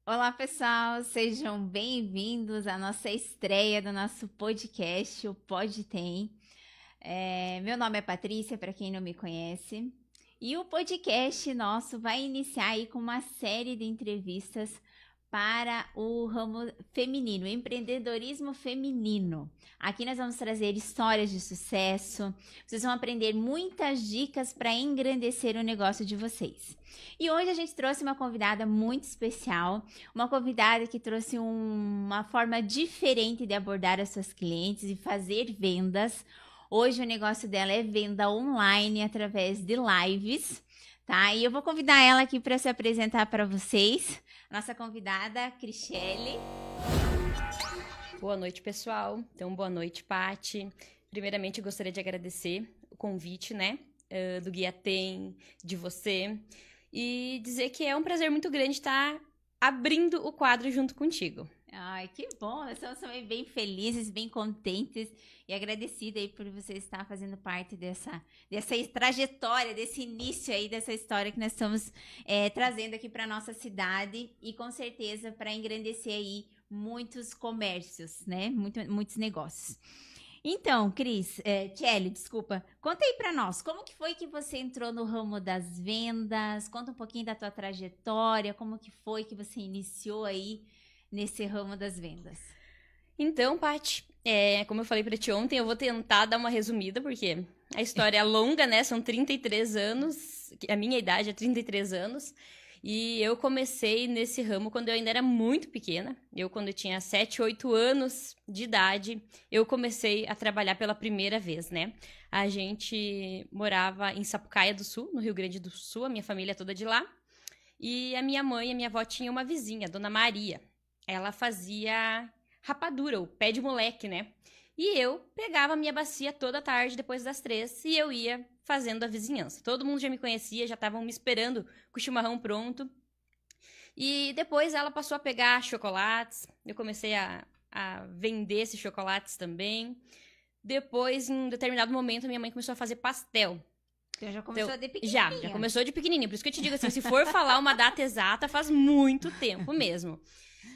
Olá, pessoal, sejam bem-vindos à nossa estreia do nosso podcast, o Pod Tem. Meu nome é Patrícia, para quem não me conhece, e o podcast nosso vai iniciar aí com uma série de entrevistas para o ramo feminino, empreendedorismo feminino. Aqui nós vamos trazer histórias de sucesso, vocês vão aprender muitas dicas para engrandecer o negócio de vocês. E hoje a gente trouxe uma convidada muito especial, uma convidada que trouxe uma forma diferente de abordar as suas clientes e fazer vendas. Hoje o negócio dela é venda online através de lives, tá? E eu vou convidar ela aqui para se apresentar para vocês. Nossa convidada, Cristiele. Boa noite, pessoal. Então, boa noite, Paty. Primeiramente, eu gostaria de agradecer o convite, né, do Guia Tem, de você, e dizer que é um prazer muito grande estar abrindo o quadro junto contigo. Ai, que bom! Nós estamos também bem felizes, bem contentes e agradecida aí por você estar fazendo parte dessa trajetória, desse início aí, dessa história que nós estamos trazendo aqui para nossa cidade e com certeza para engrandecer aí muitos comércios, né? Muitos negócios. Então, Kelly, desculpa, conta aí para nós, como que foi que você entrou no ramo das vendas? Conta um pouquinho da tua trajetória, como que foi que você iniciou aí nesse ramo das vendas. Então, Paty, como eu falei pra ti ontem, eu vou tentar dar uma resumida, porque a história é longa, né? São 33 anos, a minha idade é 33 anos, e eu comecei nesse ramo quando eu ainda era muito pequena. Quando eu tinha 7, 8 anos de idade, eu comecei a trabalhar pela primeira vez, né? A gente morava em Sapucaia do Sul, no Rio Grande do Sul, a minha família é toda de lá. E a minha mãe e a minha avó tinham uma vizinha, Dona Maria. Ela fazia rapadura, o pé de moleque, né? E eu pegava a minha bacia toda tarde, depois das 3, e eu ia fazendo a vizinhança. Todo mundo já me conhecia, já estavam me esperando com o chimarrão pronto. E depois ela passou a pegar chocolates, eu comecei a vender esses chocolates também. Depois, em um determinado momento, minha mãe começou a fazer pastel. Então já começou de Já pequenininha. começou de pequenininho. Por isso que eu te digo assim, se for falar uma data exata, faz muito tempo mesmo.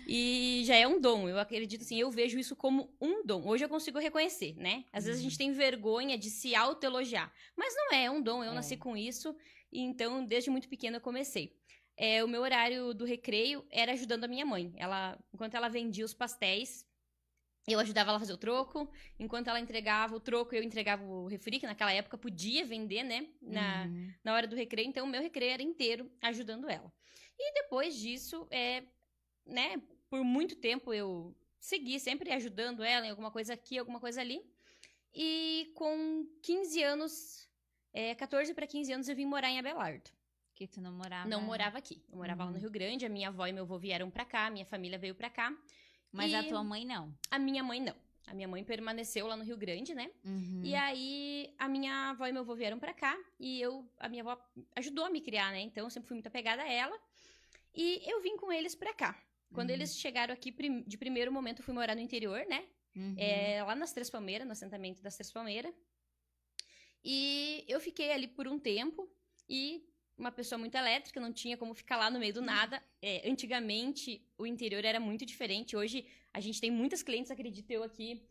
E já é um dom, eu acredito assim, eu vejo isso como um dom. Hoje eu consigo reconhecer, né? Às vezes a gente tem vergonha de se autoelogiar, mas não é um dom, eu nasci com isso, e então desde muito pequena eu comecei. O meu horário do recreio era ajudando a minha mãe. Enquanto ela vendia os pastéis, eu ajudava ela a fazer o troco. Enquanto ela entregava o troco, eu entregava o refri, que naquela época podia vender, né? Na hora do recreio. Então, o meu recreio era inteiro ajudando ela. E depois disso, né? Por muito tempo eu segui sempre ajudando ela em alguma coisa aqui, alguma coisa ali. E com 15 anos, 14 para 15 anos, eu vim morar em Abelardo. Que tu não morava... Não morava aqui. Eu morava lá no Rio Grande. A minha avó e meu avô vieram pra cá. Minha família veio pra cá. Mas a tua mãe não? A minha mãe não. A minha mãe permaneceu lá no Rio Grande, né? E aí, a minha avó e meu avô vieram pra cá. E a minha avó ajudou a me criar, né? Então, eu sempre fui muito apegada a ela. E eu vim com eles pra cá. Quando eles chegaram aqui, de primeiro momento, eu fui morar no interior, né? Lá nas Três Palmeiras, no assentamento das Três Palmeiras. E eu fiquei ali por um tempo. E uma pessoa muito elétrica, não tinha como ficar lá no meio do nada. Antigamente, o interior era muito diferente. Hoje, a gente tem muitas clientes, acredito eu, aqui,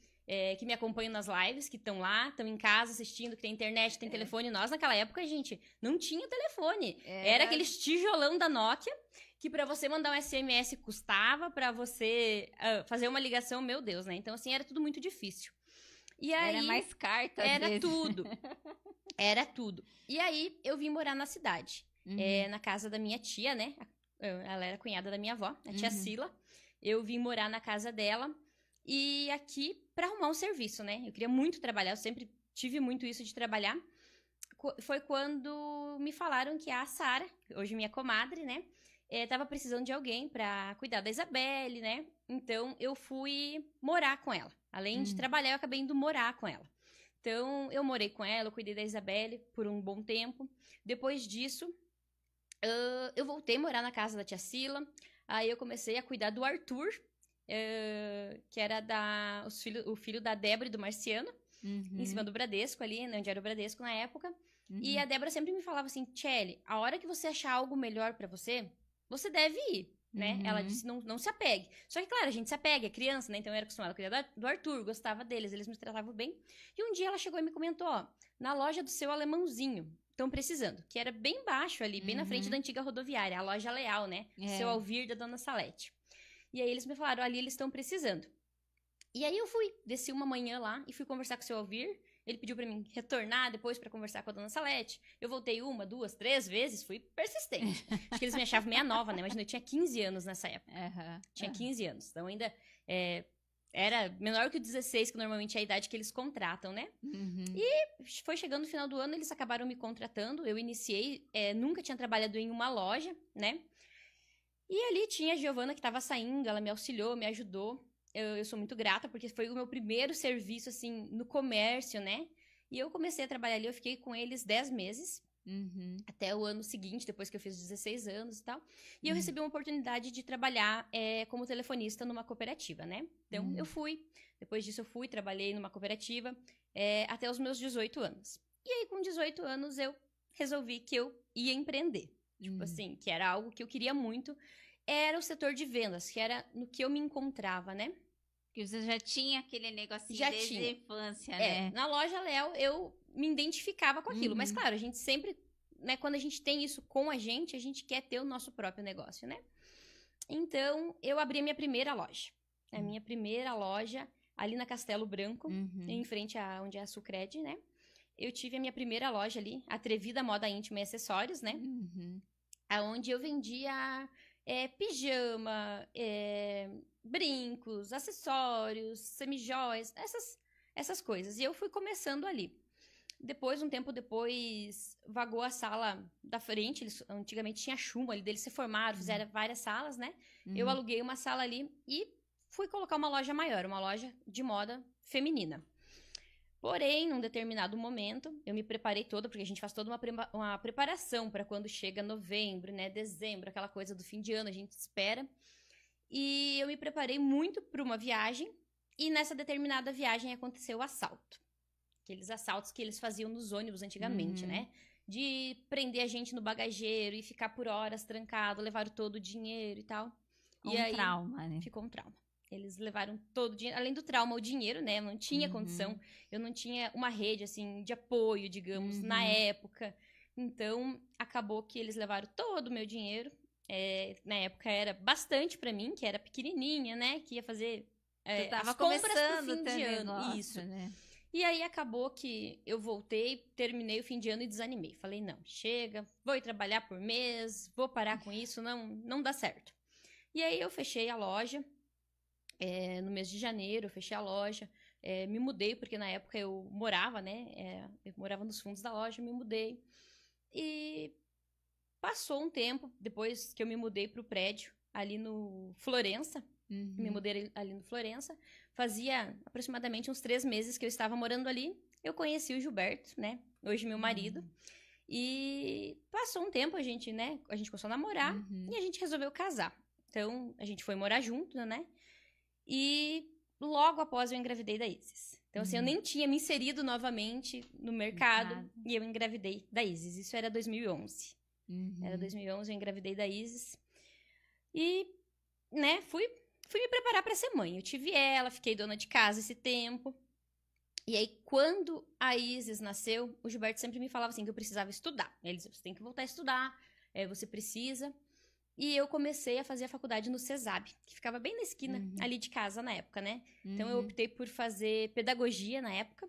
que me acompanham nas lives, que estão lá, estão em casa assistindo, que tem internet, tem telefone. Nós, naquela época, gente, não tinha telefone. Era aqueles tijolão da Nokia, que pra você mandar um SMS custava, pra você fazer uma ligação, meu Deus, né? Então, assim, era tudo muito difícil. E aí, era mais carta, às era vezes. tudo. Era tudo. E aí, eu vim morar na cidade. Na casa da minha tia, né? Ela era cunhada da minha avó, a tia Sila. Eu vim morar na casa dela. E aqui, pra arrumar um serviço, né? Eu queria muito trabalhar, eu sempre tive muito isso de trabalhar. Foi quando me falaram que a Sara, hoje minha comadre, né? Tava precisando de alguém pra cuidar da Isabelle, né? Então, eu fui morar com ela. Além de trabalhar, eu acabei indo morar com ela. Então, eu morei com ela, eu cuidei da Isabelle por um bom tempo. Depois disso, eu voltei a morar na casa da tia Sila. Aí eu comecei a cuidar do Arthur, que era o filho da Débora e do Marciano, em cima do Bradesco ali, né, onde era o Bradesco na época. E a Débora sempre me falava assim, Tchelle, a hora que você achar algo melhor pra você, você deve ir. né? Ela disse, não se apegue. Só que, claro, a gente se apega, é criança, né? Então eu era acostumada a cuidar do Arthur, gostava deles, eles me tratavam bem. E um dia ela chegou e me comentou, ó, na loja do seu alemãozinho, estão precisando. Que era bem baixo ali, bem na frente da antiga rodoviária, a loja Leal, né? Seu Alvir da Dona Salete. E aí eles me falaram, ali eles estão precisando. E aí eu desci uma manhã lá e fui conversar com o seu Alvir. Ele pediu pra mim retornar depois pra conversar com a Dona Salete. Eu voltei 1, 2, 3 vezes, fui persistente. Acho que eles me achavam meia nova, né? Imagina, eu tinha 15 anos nessa época. Tinha 15 anos. Então ainda era menor que o 16, que normalmente é a idade que eles contratam, né? E foi chegando no final do ano, eles acabaram me contratando. Eu iniciei, nunca tinha trabalhado em uma loja, né? E ali tinha a Giovana que tava saindo, ela me auxiliou, me ajudou. Eu sou muito grata, porque foi o meu primeiro serviço, assim, no comércio, né? E eu comecei a trabalhar ali, eu fiquei com eles 10 meses. Até o ano seguinte, depois que eu fiz 16 anos e tal. E eu recebi uma oportunidade de trabalhar como telefonista numa cooperativa, né? Então, eu fui. Depois disso, eu fui, trabalhei numa cooperativa até os meus 18 anos. E aí, com 18 anos, eu resolvi que eu ia empreender. Tipo assim, que era algo que eu queria muito. Era o setor de vendas, que era no que eu me encontrava, né? Que você já tinha aquele negocinho desde a infância, né? Na loja Léo, eu me identificava com aquilo. Mas, claro, a gente sempre, né? Quando a gente tem isso com a gente quer ter o nosso próprio negócio, né? Então, eu abri a minha primeira loja. A minha primeira loja, ali na Castelo Branco, em frente a onde é a Sucred, né? Eu tive a minha primeira loja ali, Atrevida Moda Íntima e Acessórios, né? Aonde eu vendia pijama, brincos, acessórios, semijóias, essas coisas. E eu fui começando ali. Depois, um tempo depois, vagou a sala da frente. Eles antigamente tinha chumbo ali, deles se formaram, fizeram várias salas, né? Eu aluguei uma sala ali e fui colocar uma loja maior, uma loja de moda feminina. Porém, num determinado momento, eu me preparei toda, porque a gente faz toda uma preparação para quando chega novembro, né, dezembro, aquela coisa do fim de ano, a gente espera. E eu me preparei muito para uma viagem, e nessa determinada viagem aconteceu o assalto. Aqueles assaltos que eles faziam nos ônibus antigamente, né? De prender a gente no bagageiro e ficar por horas trancado, levaram todo o dinheiro e tal. E aí, trauma, né? Ficou um trauma. Eles levaram todo o dinheiro, além do trauma, o dinheiro, né? Eu não tinha condição, eu não tinha uma rede, assim, de apoio, digamos, na época. Então, acabou que eles levaram todo o meu dinheiro. Na época era bastante pra mim, que era pequenininha, né? Que ia fazer tava as compras começando pro fim de ano. Negócio, isso. Né? E aí, acabou que eu voltei, terminei o fim de ano e desanimei. Falei, não, chega, vou ir trabalhar por mês, vou parar com isso, não dá certo. E aí, eu fechei a loja. No mês de janeiro, eu fechei a loja, me mudei, porque na época eu morava, né? Eu morava nos fundos da loja, me mudei. E passou um tempo, depois que eu me mudei para o prédio, ali no Florença, me mudei ali no Florença, fazia aproximadamente uns 3 meses que eu estava morando ali, eu conheci o Gilberto, né? Hoje meu marido. E passou um tempo, a gente começou a namorar e a gente resolveu casar. Então, a gente foi morar junto, né? E logo após eu engravidei da Isis. Então, assim, eu nem tinha me inserido novamente no mercado e eu engravidei da Isis. Isso era 2011. Era 2011, eu engravidei da Isis. E, né, fui me preparar para ser mãe. Eu tive ela, fiquei dona de casa esse tempo. E aí, quando a Isis nasceu, o Gilberto sempre me falava assim, que eu precisava estudar. Ele disse, você tem que voltar a estudar, você precisa... E eu comecei a fazer a faculdade no CESAB, que ficava bem na esquina ali de casa na época, né? Então, eu optei por fazer pedagogia na época.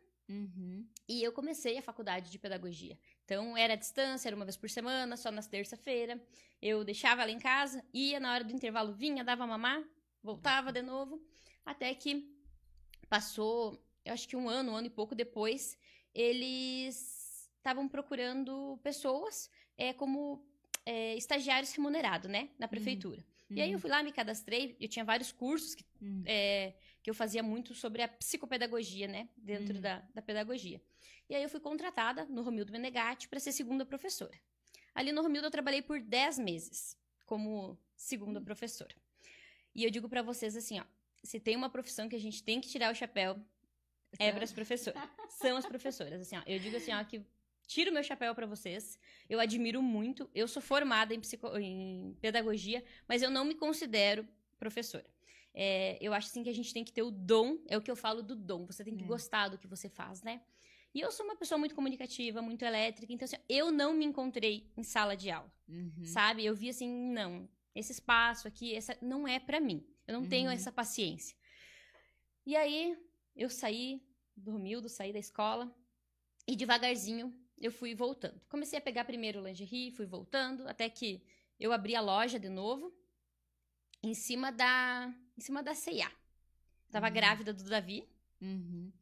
E eu comecei a faculdade de pedagogia. Então, era à distância, era uma vez por semana, só nas terça-feira. Eu deixava ela em casa, ia na hora do intervalo, vinha, dava mamar, voltava de novo. Até que passou, eu acho que um ano e pouco depois, eles estavam procurando pessoas como... estagiários remunerados, né? Na prefeitura. E aí eu fui lá, me cadastrei. Eu tinha vários cursos que eu fazia muito sobre a psicopedagogia, né? Dentro da pedagogia. E aí eu fui contratada no Romildo Menegatti para ser segunda professora. Ali no Romildo eu trabalhei por 10 meses como segunda professora. E eu digo para vocês assim, ó. Se tem uma profissão que a gente tem que tirar o chapéu, é para as professoras. São as professoras, assim, ó. Eu digo assim, ó, que tiro meu chapéu pra vocês. Eu admiro muito. Eu sou formada em pedagogia, mas eu não me considero professora. Eu acho assim que a gente tem que ter o dom, é o que eu falo do dom. Você tem que gostar do que você faz, né? E eu sou uma pessoa muito comunicativa, muito elétrica, então assim, eu não me encontrei em sala de aula, sabe? Eu vi assim, não, esse espaço aqui, essa não é pra mim. Eu não tenho essa paciência. E aí, eu saí do Romildo, saí da escola e devagarzinho eu fui voltando. Comecei a pegar primeiro o lingerie, fui voltando, até que eu abri a loja de novo em cima da C&A. Tava grávida do Davi.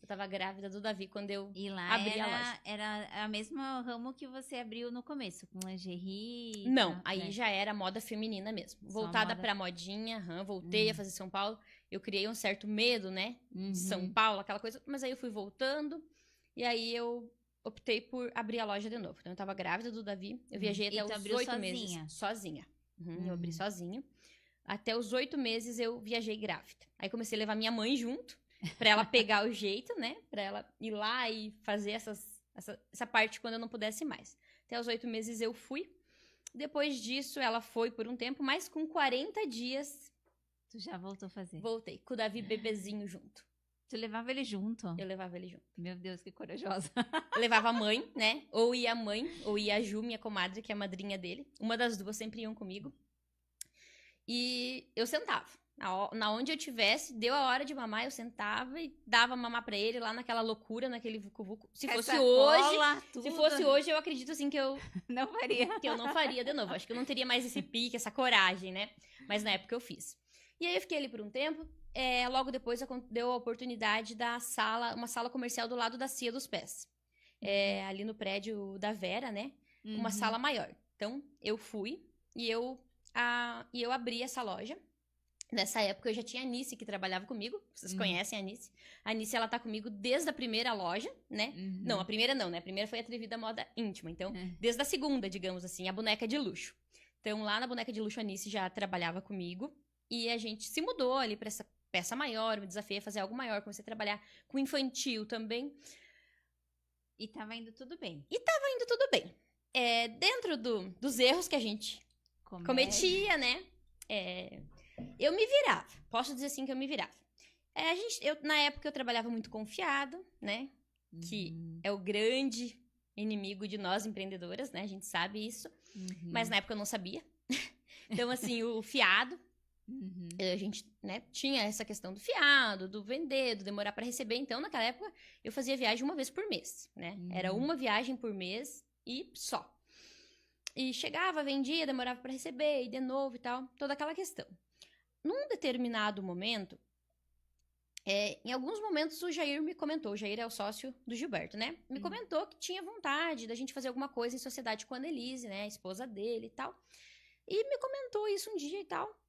Eu tava grávida do Davi quando eu abri a loja. Era o mesmo ramo que você abriu no começo, com lingerie? Não, aí já era moda feminina mesmo. Voltada pra modinha, voltei a fazer São Paulo. Eu criei um certo medo, né? De São Paulo, aquela coisa. Mas aí eu fui voltando. E aí eu optei por abrir a loja de novo. Então eu tava grávida do Davi. Eu viajei até os 8 meses. Sozinha. Eu abri sozinha. Até os 8 meses eu viajei grávida. Aí comecei a levar minha mãe junto. Pra ela pegar o jeito, né? Pra ela ir lá e fazer essa parte quando eu não pudesse mais. Até os 8 meses eu fui. Depois disso, ela foi por um tempo, mas com 40 dias... Tu já voltou a fazer? Voltei, com o Davi bebezinho junto. Tu levava ele junto? Eu levava ele junto. Meu Deus, que corajosa. Eu levava a mãe, né? Ou ia a mãe, ou ia a Ju, minha comadre, que é a madrinha dele. Uma das duas sempre iam comigo. E eu sentava. Na onde eu tivesse, deu a hora de mamar, eu sentava e dava mamar pra ele lá naquela loucura, naquele vucu-vucu. Se fosse hoje, eu acredito assim que eu não faria. Que eu não faria de novo. Acho que eu não teria mais esse pique, essa coragem, né? Mas na época eu fiz. E aí eu fiquei ali por um tempo. Logo depois deu a oportunidade da uma sala comercial do lado da Cia dos Pés. Ali no prédio da Vera, né? Uma sala maior. Então, eu fui e eu abri essa loja. Nessa época, eu já tinha a Anice, que trabalhava comigo. Vocês conhecem a Anice. A Anice, ela tá comigo desde a primeira loja, né? Não, a primeira não, né? A primeira foi a Atrevida Moda Íntima. Então, desde a segunda, digamos assim, a boneca de luxo. Então, lá na boneca de luxo, a Anice já trabalhava comigo. E a gente se mudou ali pra essa peça maior. Me desafiei a fazer algo maior. Comecei a trabalhar com infantil também. E tava indo tudo bem. Dentro dos erros que a gente cometia, né? Eu me virava. Posso dizer assim que eu me virava. Na época, eu trabalhava muito confiado, né? Que é o grande inimigo de nós empreendedoras, né? A gente sabe isso. Mas na época eu não sabia. Então, assim, o fiado. A gente, né, tinha essa questão do fiado, do vender, do demorar para receber. Então, naquela época, eu fazia viagem uma vez por mês, né? Era uma viagem por mês e só. E chegava, vendia, demorava para receber, e de novo e tal. Toda aquela questão. Num determinado momento, em alguns momentos o Jair me comentou, o Jair é o sócio do Gilberto, né? Me comentou que tinha vontade da gente fazer alguma coisa em sociedade com a Annelise, né? A esposa dele e tal. E me comentou isso um dia e tal.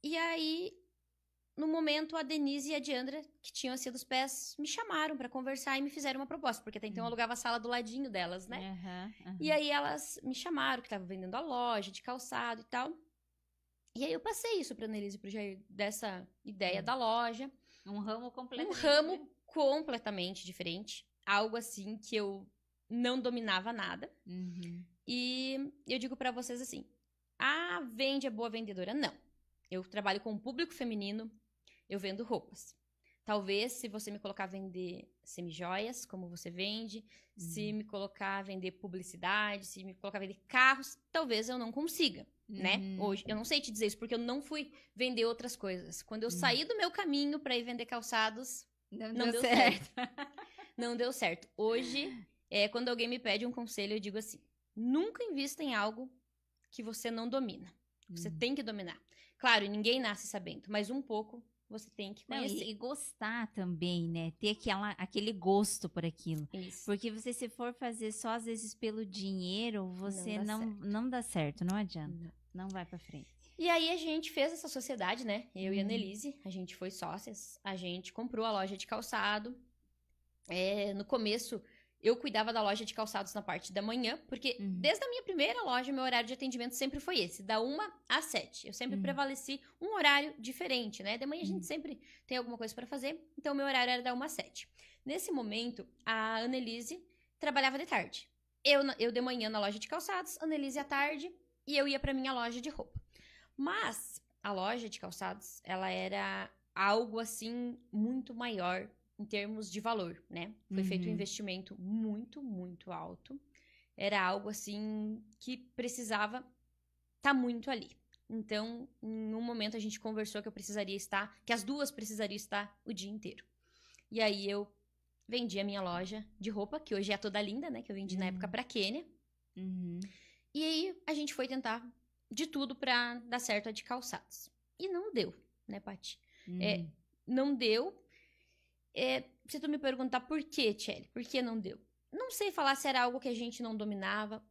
E aí, no momento, a Denise e a Diandra, que tinham a Cia dos Pés, me chamaram pra conversar e me fizeram uma proposta, porque até então eu alugava a sala do ladinho delas, né? E aí elas me chamaram, que tava vendendo a loja de calçado e tal. E aí eu passei isso pra Annelise e pro Jair, dessa ideia da loja. Um ramo completamente diferente. Algo assim que eu não dominava nada. E eu digo pra vocês assim, vende é boa vendedora? Não. Eu trabalho com o público feminino, eu vendo roupas. Talvez, se você me colocar a vender semijoias, como você vende, se me colocar a vender publicidade, se me colocar a vender carros, talvez eu não consiga, né? Hoje, eu não sei te dizer isso, porque eu não fui vender outras coisas. Quando eu saí do meu caminho para ir vender calçados, não deu certo. Não deu certo. Hoje, quando alguém me pede um conselho, eu digo assim, nunca invista em algo que você não domina. Você tem que dominar. Claro, ninguém nasce sabendo, mas um pouco você tem que conhecer. E gostar também, né? Ter aquele gosto por aquilo. Isso. Porque você, se for fazer só, às vezes, pelo dinheiro, você não dá certo, não adianta. Não vai pra frente. E aí, a gente fez essa sociedade, né? Eu e a Annelise, a gente foi sócias. A gente comprou a loja de calçado. No começo, eu cuidava da loja de calçados na parte da manhã, porque desde a minha primeira loja, meu horário de atendimento sempre foi esse, da 1 às 7. Eu sempre prevaleci um horário diferente, né? De manhã a gente sempre tem alguma coisa para fazer, então meu horário era da 1 às 7. Nesse momento, a Annelise trabalhava de tarde. Eu de manhã na loja de calçados, Annelise à tarde, e eu ia pra minha loja de roupa. Mas a loja de calçados, ela era algo, assim, muito maior em termos de valor, né? Foi feito um investimento muito, muito alto. Era algo, assim, que precisava estar muito ali. Então, em um momento a gente conversou que eu precisaria estar, que as duas precisariam estar o dia inteiro. E aí eu vendi a minha loja de roupa, que hoje é toda linda, né? Que eu vendi na época pra Quênia. E aí a gente foi tentar de tudo pra dar certo a de calçados. E não deu, né, Paty? Não deu. Se tu me perguntar por quê, Tchelle, por que não deu? Não sei falar se era algo que a gente não dominava,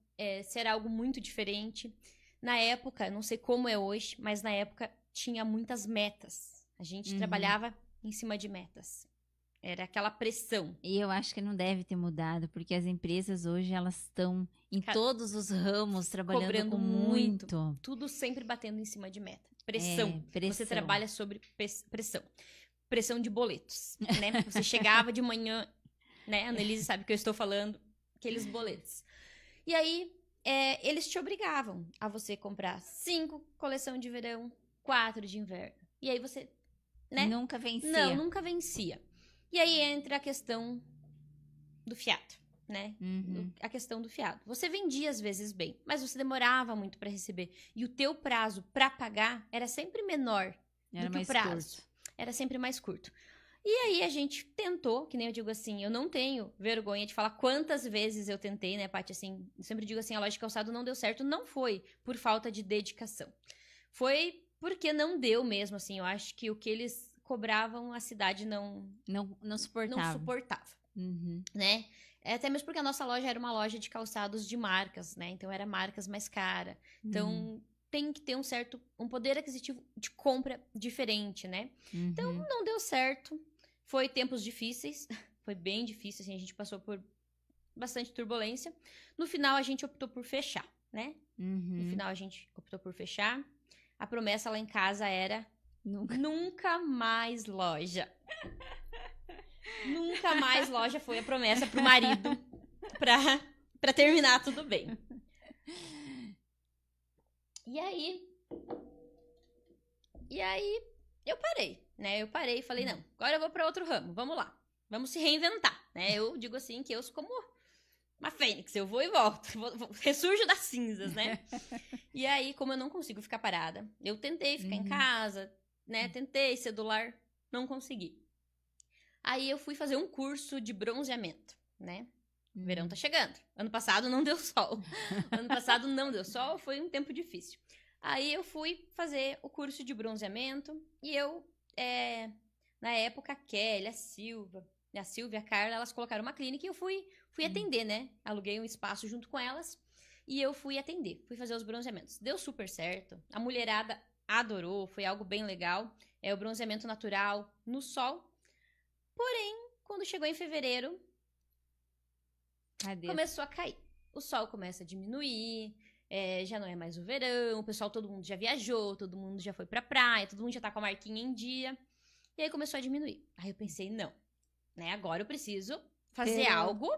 se era algo muito diferente. Na época, não sei como é hoje, mas na época tinha muitas metas. A gente trabalhava em cima de metas. Era aquela pressão. E eu acho que não deve ter mudado, porque as empresas hoje, elas estão em todos os ramos trabalhando cobrando com muito. Tudo sempre batendo em cima de meta. Pressão. Pressão. Você trabalha sobre pressão. Pressão de boletos, né? Você chegava de manhã, né? A Annelise sabe o que eu estou falando. Aqueles boletos. E aí, eles te obrigavam a você comprar 5 coleção de verão, 4 de inverno. E aí você, né? Nunca vencia. Não, nunca vencia. E aí entra a questão do fiado, né? A questão do fiado. Você vendia às vezes bem, mas você demorava muito para receber. E o teu prazo para pagar era sempre menor do que o prazo. Era sempre mais curto. E aí a gente tentou, que nem eu digo assim, eu não tenho vergonha de falar quantas vezes eu tentei, né, Paty? Assim, eu sempre digo assim, a loja de calçado não deu certo. Não foi por falta de dedicação. Foi porque não deu mesmo, assim. Eu acho que o que eles cobravam, a cidade não suportava. Né? Até mesmo porque a nossa loja era uma loja de calçados de marcas, né? Então, era marcas mais caras. Então, tem que ter um poder aquisitivo de compra diferente, né? Então, não deu certo. Foi tempos difíceis. Foi bem difícil, assim. A gente passou por bastante turbulência. No final, a gente optou por fechar, né? No final, a gente optou por fechar. A promessa lá em casa era nunca mais loja. Nunca mais loja foi a promessa pro marido pra terminar tudo bem. E aí eu parei, né? Eu parei e falei, não, agora eu vou pra outro ramo, vamos lá. Vamos se reinventar, né? Eu digo assim que eu sou como uma fênix, eu vou e volto, ressurjo das cinzas, né? E aí, como eu não consigo ficar parada, eu tentei ficar em casa, né? Tentei cedular, não consegui. Aí eu fui fazer um curso de bronzeamento, né? Verão tá chegando. Ano passado não deu sol. Foi um tempo difícil. Aí eu fui fazer o curso de bronzeamento e eu, na época, a Kelly, a Silvia, a Carla, elas colocaram uma clínica e eu fui atender, né? Aluguei um espaço junto com elas e eu fui atender, fui fazer os bronzeamentos. Deu super certo, a mulherada adorou, foi algo bem legal. É o bronzeamento natural no sol. Porém, quando chegou em fevereiro, começou a cair. O sol começa a diminuir, já não é mais o verão, o pessoal, todo mundo já viajou, todo mundo já foi pra praia, todo mundo já tá com a marquinha em dia. E aí começou a diminuir. Aí eu pensei, não, né? Agora eu preciso fazer algo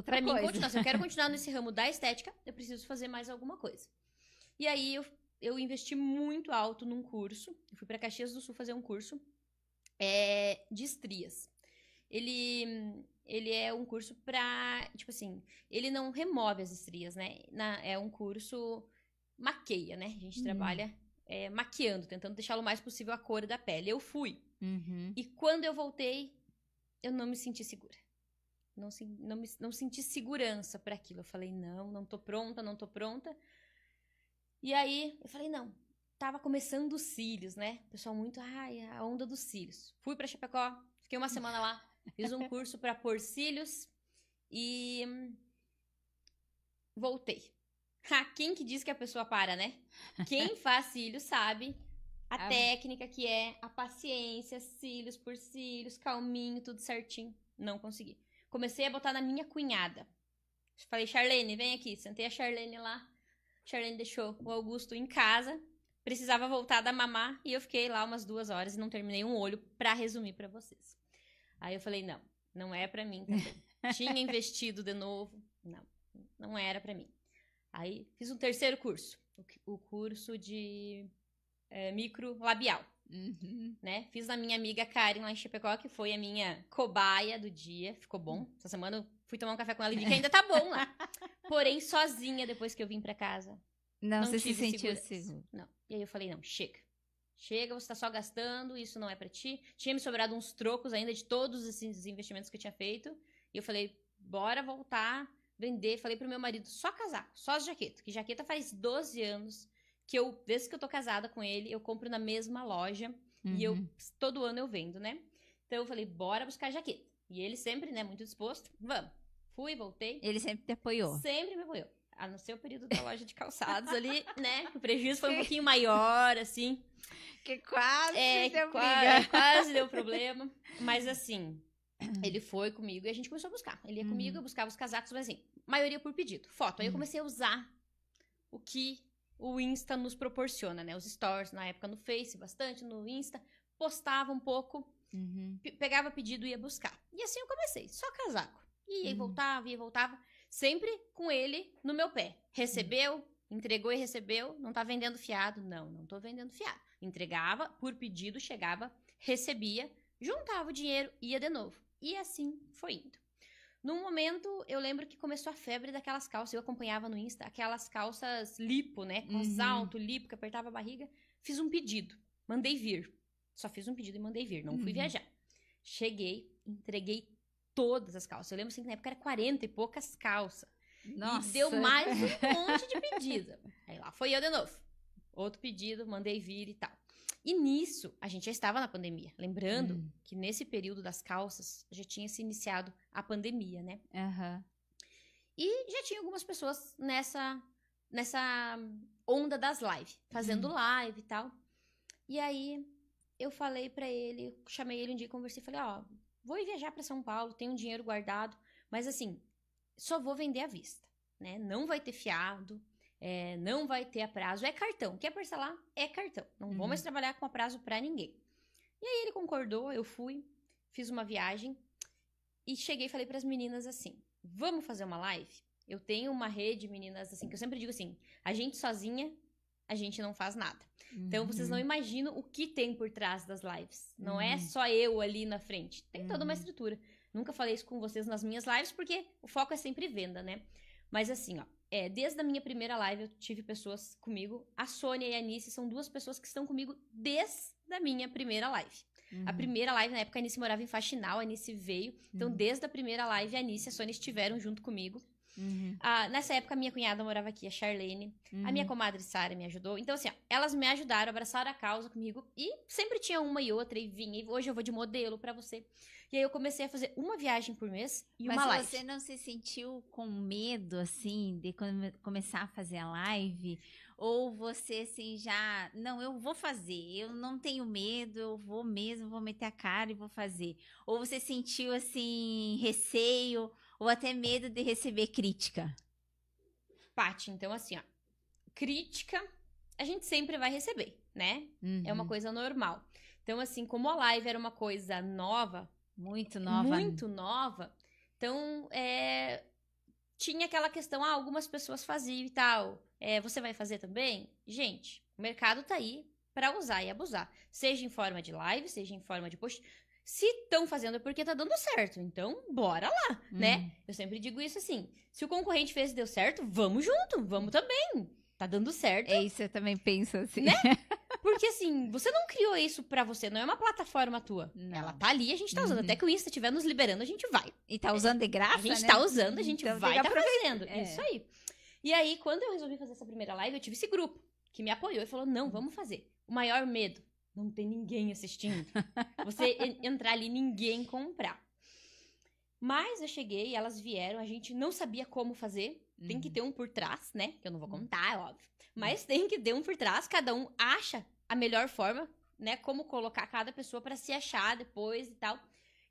pra mim continuar. Se eu quero continuar nesse ramo da estética, eu preciso fazer mais alguma coisa. E aí eu investi muito alto num curso. Eu fui pra Caxias do Sul fazer um curso de estrias. Ele é um curso pra, tipo assim, ele não remove as estrias, né? É um curso maqueia, né? A gente trabalha maquiando, tentando deixar o mais possível a cor da pele. Eu fui. E quando eu voltei, eu não me senti segura. Não senti segurança para aquilo. Eu falei, não tô pronta. E aí, eu falei, não. Tava começando os cílios, né? O pessoal muito, a onda dos cílios. Fui pra Chapecó, fiquei uma semana lá. Fiz um curso para pôr cílios e voltei. Quem que diz que a pessoa para, né? Quem faz cílios sabe a técnica que é a paciência, cílios por cílios, calminho, tudo certinho. Não consegui. Comecei a botar na minha cunhada. Falei, Charlene, vem aqui. Sentei a Charlene lá. Charlene deixou o Augusto em casa. Precisava voltar da mamar e eu fiquei lá umas 2 horas e não terminei um olho pra resumir pra vocês. Aí eu falei, não é pra mim também. Tinha investido de novo, não. Não era pra mim. Aí fiz um terceiro curso, o curso de microlabial, né? Fiz na minha amiga Karen lá em Chapecó, que foi a minha cobaia do dia. Ficou bom. Essa semana eu fui tomar um café com ela e vi que ainda tá bom lá. Porém, sozinha, depois que eu vim pra casa. Não, você se tive sentiu segurança. seguro. Não. E aí eu falei, não, chega. Chega, você tá só gastando, isso não é pra ti. Tinha me sobrado uns trocos ainda de todos esses investimentos que eu tinha feito. E eu falei, bora voltar, vender. Falei pro meu marido, só casaco, só as jaquetas. Que jaqueta faz 12 anos que eu, desde que eu tô casada com ele, eu compro na mesma loja. E todo ano eu vendo, né? Então eu falei, bora buscar jaqueta. E ele sempre, né, muito disposto. Vamos. Fui, voltei. Ele sempre te apoiou. Sempre me apoiou. A não ser o período da loja de calçados ali, né? O prejuízo foi um pouquinho maior, assim. Que quase deu briga. Quase deu problema. Mas assim, ele foi comigo e a gente começou a buscar. Ele ia comigo, eu buscava os casacos, mas assim, maioria por pedido. Foto. Aí eu comecei a usar o que o Insta nos proporciona, né? Os stories, na época no Face, bastante, no Insta. Postava um pouco, pegava pedido e ia buscar. E assim eu comecei, só casaco. Ia e voltava. Sempre com ele no meu pé. Recebeu, entregou e recebeu. Não tá vendendo fiado? Não tô vendendo fiado. Entregava, por pedido, chegava, recebia, juntava o dinheiro, ia de novo. E assim foi indo. Num momento, eu lembro que começou a febre daquelas calças. Eu acompanhava no Insta, aquelas calças lipo, né? Com alto, lipo, que apertava a barriga. Fiz um pedido, mandei vir. Só fiz um pedido e mandei vir, não fui viajar. Cheguei, entreguei todas as calças. Eu lembro assim que na época era 40 e poucas calças. Nossa. E deu mais um monte de pedido. Aí lá foi eu de novo. Outro pedido, mandei vir e tal. E nisso, a gente já estava na pandemia. Lembrando que nesse período das calças, já tinha se iniciado a pandemia, né? E já tinha algumas pessoas nessa onda das lives. Fazendo live e tal. E aí, eu falei pra ele, chamei ele um dia e conversei. Falei, ó, vou ir viajar pra São Paulo, tenho um dinheiro guardado. Mas assim, só vou vender à vista, né? Não vai ter fiado. Não vai ter a prazo, é cartão. Quer parcelar? É cartão. Não vou mais trabalhar com a prazo pra ninguém. E aí ele concordou, eu fui, fiz uma viagem e cheguei e falei pras meninas assim, vamos fazer uma live? Eu tenho uma rede, meninas, assim, que eu sempre digo assim, a gente sozinha, a gente não faz nada. Então vocês não imaginam o que tem por trás das lives. Não é só eu ali na frente. Tem toda uma estrutura. Nunca falei isso com vocês nas minhas lives, porque o foco é sempre venda, né? Mas assim, ó, desde a minha primeira live eu tive pessoas comigo. A Sônia e a Anice são duas pessoas que estão comigo desde a minha primeira live. A primeira live, na época, a Anice morava em Faxinal, a Anice veio. Então, desde a primeira live, a Anice e a Sônia estiveram junto comigo. Nessa época, a minha cunhada morava aqui, a Charlene. A minha comadre Sara me ajudou. Então, assim, ó, elas me ajudaram, abraçaram a causa comigo. E sempre tinha uma e outra, e vinha. E hoje eu vou de modelo pra você. E aí eu comecei a fazer uma viagem por mês e uma live. Mas você não se sentiu com medo, assim, de começar a fazer a live? Ou você, assim, já... Não, eu vou fazer, eu não tenho medo, eu vou mesmo, vou meter a cara e vou fazer. Ou você sentiu, assim, receio ou até medo de receber crítica? Paty, então assim, ó, crítica a gente sempre vai receber, né? É uma coisa normal. Então, assim, como a live era uma coisa nova... Muito nova. Então, tinha aquela questão, algumas pessoas faziam e tal. Você vai fazer também? Gente, o mercado tá aí pra usar e abusar. Seja em forma de live, seja em forma de post. Se estão fazendo é porque tá dando certo. Então, bora lá, né? Eu sempre digo isso assim, se o concorrente fez e deu certo, vamos junto, vamos também. Tá dando certo. É isso, eu também penso assim. Né? Porque assim, você não criou isso pra você, não é uma plataforma tua. Não. Ela tá ali, a gente tá usando. Até que o Insta estiver nos liberando, a gente vai. E tá usando de graça, A gente né? tá usando, a gente Então, vai tem que tá fazendo. aproveitar. Isso aí. E aí, quando eu resolvi fazer essa primeira live, eu tive esse grupo que me apoiou e falou, não, vamos fazer. O maior medo, não tem ninguém assistindo. Você entrar ali, ninguém comprar. Mas eu cheguei, elas vieram, a gente não sabia como fazer. Tem que ter um por trás, né? Que eu não vou contar, é óbvio. Mas tem que ter um por trás, cada um acha a melhor forma, né? Como colocar cada pessoa pra se achar depois e tal.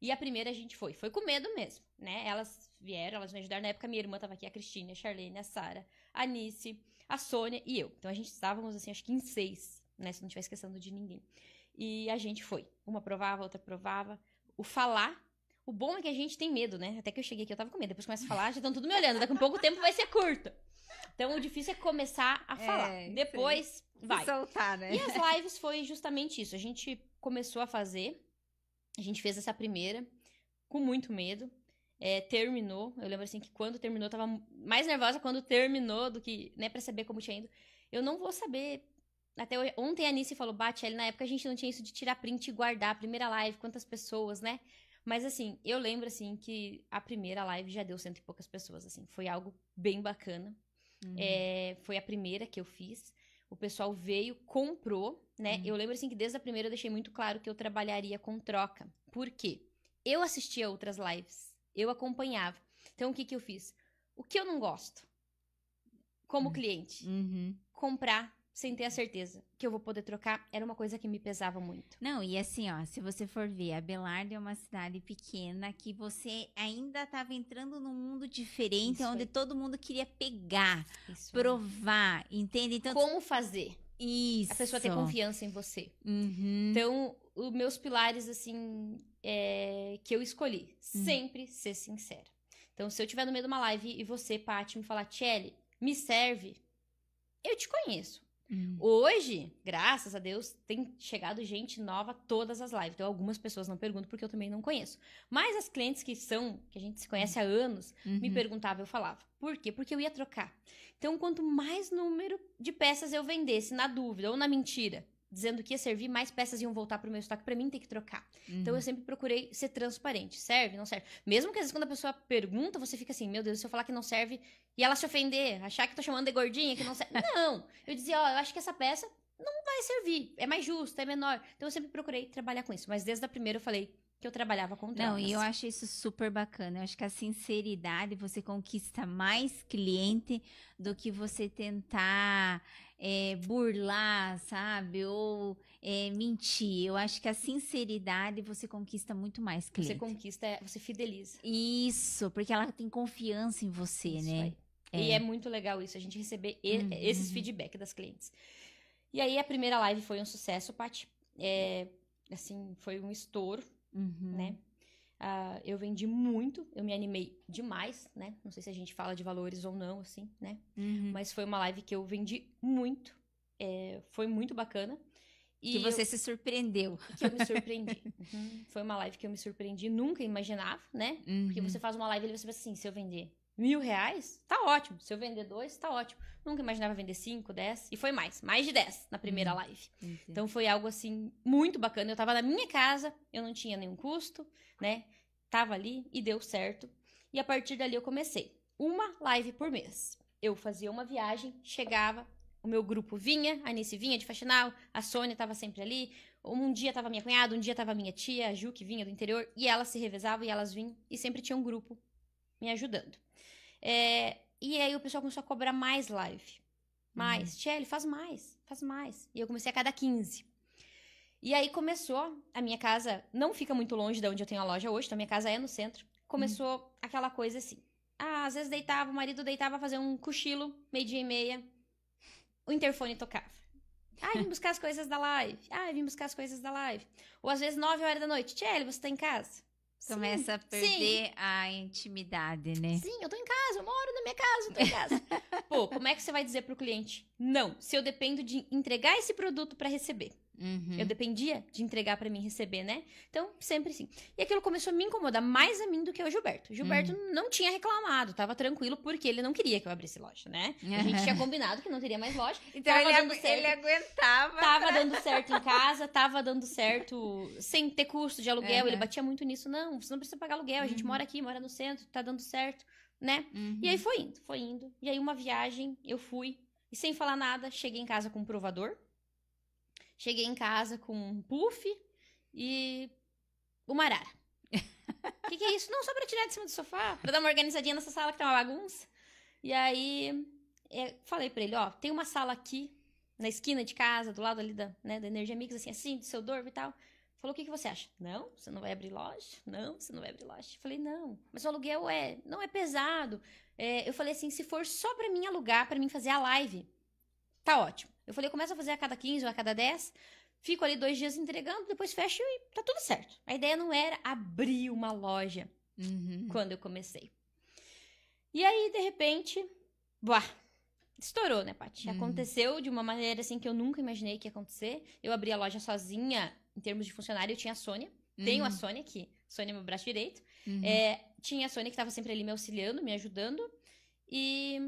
E a primeira a gente foi com medo mesmo, né? Elas vieram, elas me ajudaram. Na época minha irmã tava aqui, a Cristina, a Charlene, a Sara, a Anice, a Sônia e eu. Então a gente estávamos assim, acho que em 6, né? Se não estiver esquecendo de ninguém. E a gente foi. Uma provava, outra provava. O falar, O bom é que a gente tem medo, né? Até que eu cheguei aqui, eu tava com medo. Depois começa a falar, já estão tudo me olhando. Daqui a pouco o tempo vai ser curto. Então, o difícil é começar a falar. Depois, vai. Soltar, né? E as lives foi justamente isso. A gente começou a fazer. A gente fez essa primeira com muito medo. Terminou. Eu lembro assim que quando terminou, eu tava mais nervosa quando terminou do que, né, pra saber como tinha ido. Eu não vou saber. Até ontem a Anice falou, Bate, na época a gente não tinha isso de tirar print e guardar a primeira live, quantas pessoas, né? Mas assim, eu lembro assim que a primeira live já deu 100 e poucas pessoas, assim. Foi algo bem bacana. Foi a primeira que eu fiz. O pessoal veio, comprou, né? Eu lembro assim que desde a primeira eu deixei muito claro que eu trabalharia com troca. Por quê? Eu assistia outras lives. Eu acompanhava. Então, o que que eu fiz? O que eu não gosto, como cliente, comprar sem ter a certeza que eu vou poder trocar, era uma coisa que me pesava muito. Não, e assim, ó, se você for ver, Abelardo é uma cidade pequena que você ainda estava entrando num mundo diferente, Isso onde aí. todo mundo queria pegar, Isso aí. provar, entende? Então, Como fazer? isso. A pessoa ter confiança em você. Uhum. Então, os meus pilares, assim, que eu escolhi, sempre ser sincera. Então, se eu estiver no meio de uma live e você, Paty, me falar, Tchelle, me serve, eu te conheço. Hoje, graças a Deus, tem chegado gente nova todas as lives. Então, algumas pessoas não perguntam porque eu também não conheço. Mas as clientes que a gente se conhece há anos, me perguntavam, eu falava. Por quê? Porque eu ia trocar. Então, quanto mais número de peças eu vendesse na dúvida ou na mentira, dizendo que ia servir, mais peças iam voltar pro meu estoque pra mim ter que trocar. Então, eu sempre procurei ser transparente. Serve? Não serve? Mesmo que às vezes quando a pessoa pergunta, você fica assim, meu Deus, se eu falar que não serve e ela se ofender, achar que eu tô chamando de gordinha, que não serve. Não! Eu dizia, ó, eu acho que essa peça não vai servir. É mais justa, é menor. Então, eu sempre procurei trabalhar com isso. Mas desde a primeira eu falei que eu trabalhava com trocas. Não, e eu acho isso super bacana. Eu acho que a sinceridade você conquista mais cliente do que você tentar burlar, sabe? Ou mentir. Eu acho que a sinceridade você conquista muito mais cliente. Você conquista, você fideliza. Isso, porque ela tem confiança em você, Isso né? aí. E é muito legal isso, a gente receber esses feedback das clientes. E aí, a primeira live foi um sucesso, Paty. Assim, foi um estouro, né? Eu vendi muito, eu me animei demais, né? Não sei se a gente fala de valores ou não, assim, né? Mas foi uma live que eu vendi muito. Foi muito bacana. Que você se surpreendeu. Que eu me surpreendi. Foi uma live que eu me surpreendi, nunca imaginava, né? Porque você faz uma live e você pensa assim, se eu vender R$1.000, tá ótimo. Se eu vender 2, tá ótimo. Nunca imaginava vender 5, 10. E foi mais de 10 na primeira live. Então foi algo assim, muito bacana. Eu tava na minha casa, eu não tinha nenhum custo, né? Tava ali e deu certo. E a partir dali eu comecei. Uma live por mês. Eu fazia uma viagem, chegava, o meu grupo vinha, a Anice vinha de Faxinal, a Sônia tava sempre ali. Um dia tava minha cunhada, um dia tava minha tia, a Ju, que vinha do interior. E elas se revezavam e elas vinham. E sempre tinha um grupo me ajudando. E aí o pessoal começou a cobrar mais live. Mais. Tchelle, faz mais, faz mais. E eu comecei a cada 15. E aí começou, a minha casa não fica muito longe de onde eu tenho a loja hoje, então a minha casa é no centro. Começou aquela coisa assim. Às vezes deitava, o marido deitava fazer um cochilo, 12:30. O interfone tocava. Vim buscar as coisas da live. Vim buscar as coisas da live. Ou às vezes 9 horas da noite. Tchelle, você tá em casa? Começa a perder a intimidade, né? Sim, eu tô em casa, eu moro na minha casa, eu tô em casa. Pô, como é que você vai dizer pro cliente? Não, se eu dependo de entregar esse produto pra receber. Eu dependia de entregar pra mim receber, né? Então, sempre sim. E aquilo começou a me incomodar mais a mim do que o Gilberto. O Gilberto não tinha reclamado, tava tranquilo, porque ele não queria que eu abrisse loja, né? A gente tinha combinado que não teria mais loja. Então ele aguentava. Tava dando certo em casa, tava dando certo sem ter custo de aluguel. Ele batia muito nisso. Não, você não precisa pagar aluguel, a gente mora aqui, mora no centro, tá dando certo, né? E aí foi indo. E aí uma viagem, eu fui, e sem falar nada, cheguei em casa com um provador. Cheguei em casa com um puff e uma arara. O que é isso? Não, só pra tirar de cima do sofá, pra dar uma organizadinha nessa sala que tá uma bagunça. E aí, falei pra ele, ó, tem uma sala aqui, na esquina de casa, do lado ali da Energia Mix, assim, do seu Dorvo e tal. Falou, o que você acha? Não, você não vai abrir loja? Não, você não vai abrir loja. Falei, não, mas o aluguel não é pesado. Eu falei assim, se for só pra mim alugar, pra mim fazer a live, tá ótimo. Eu falei, eu começo a fazer a cada 15 ou a cada 10, fico ali 2 dias entregando, depois fecho e tá tudo certo. A ideia não era abrir uma loja quando eu comecei. E aí, de repente, estourou, né, Paty? Aconteceu de uma maneira, assim, que eu nunca imaginei que ia acontecer. Eu abri a loja sozinha, em termos de funcionário, eu tinha a Sônia. Tenho a Sônia aqui. Sônia é meu braço direito. Tinha a Sônia que estava sempre ali me auxiliando, me ajudando. E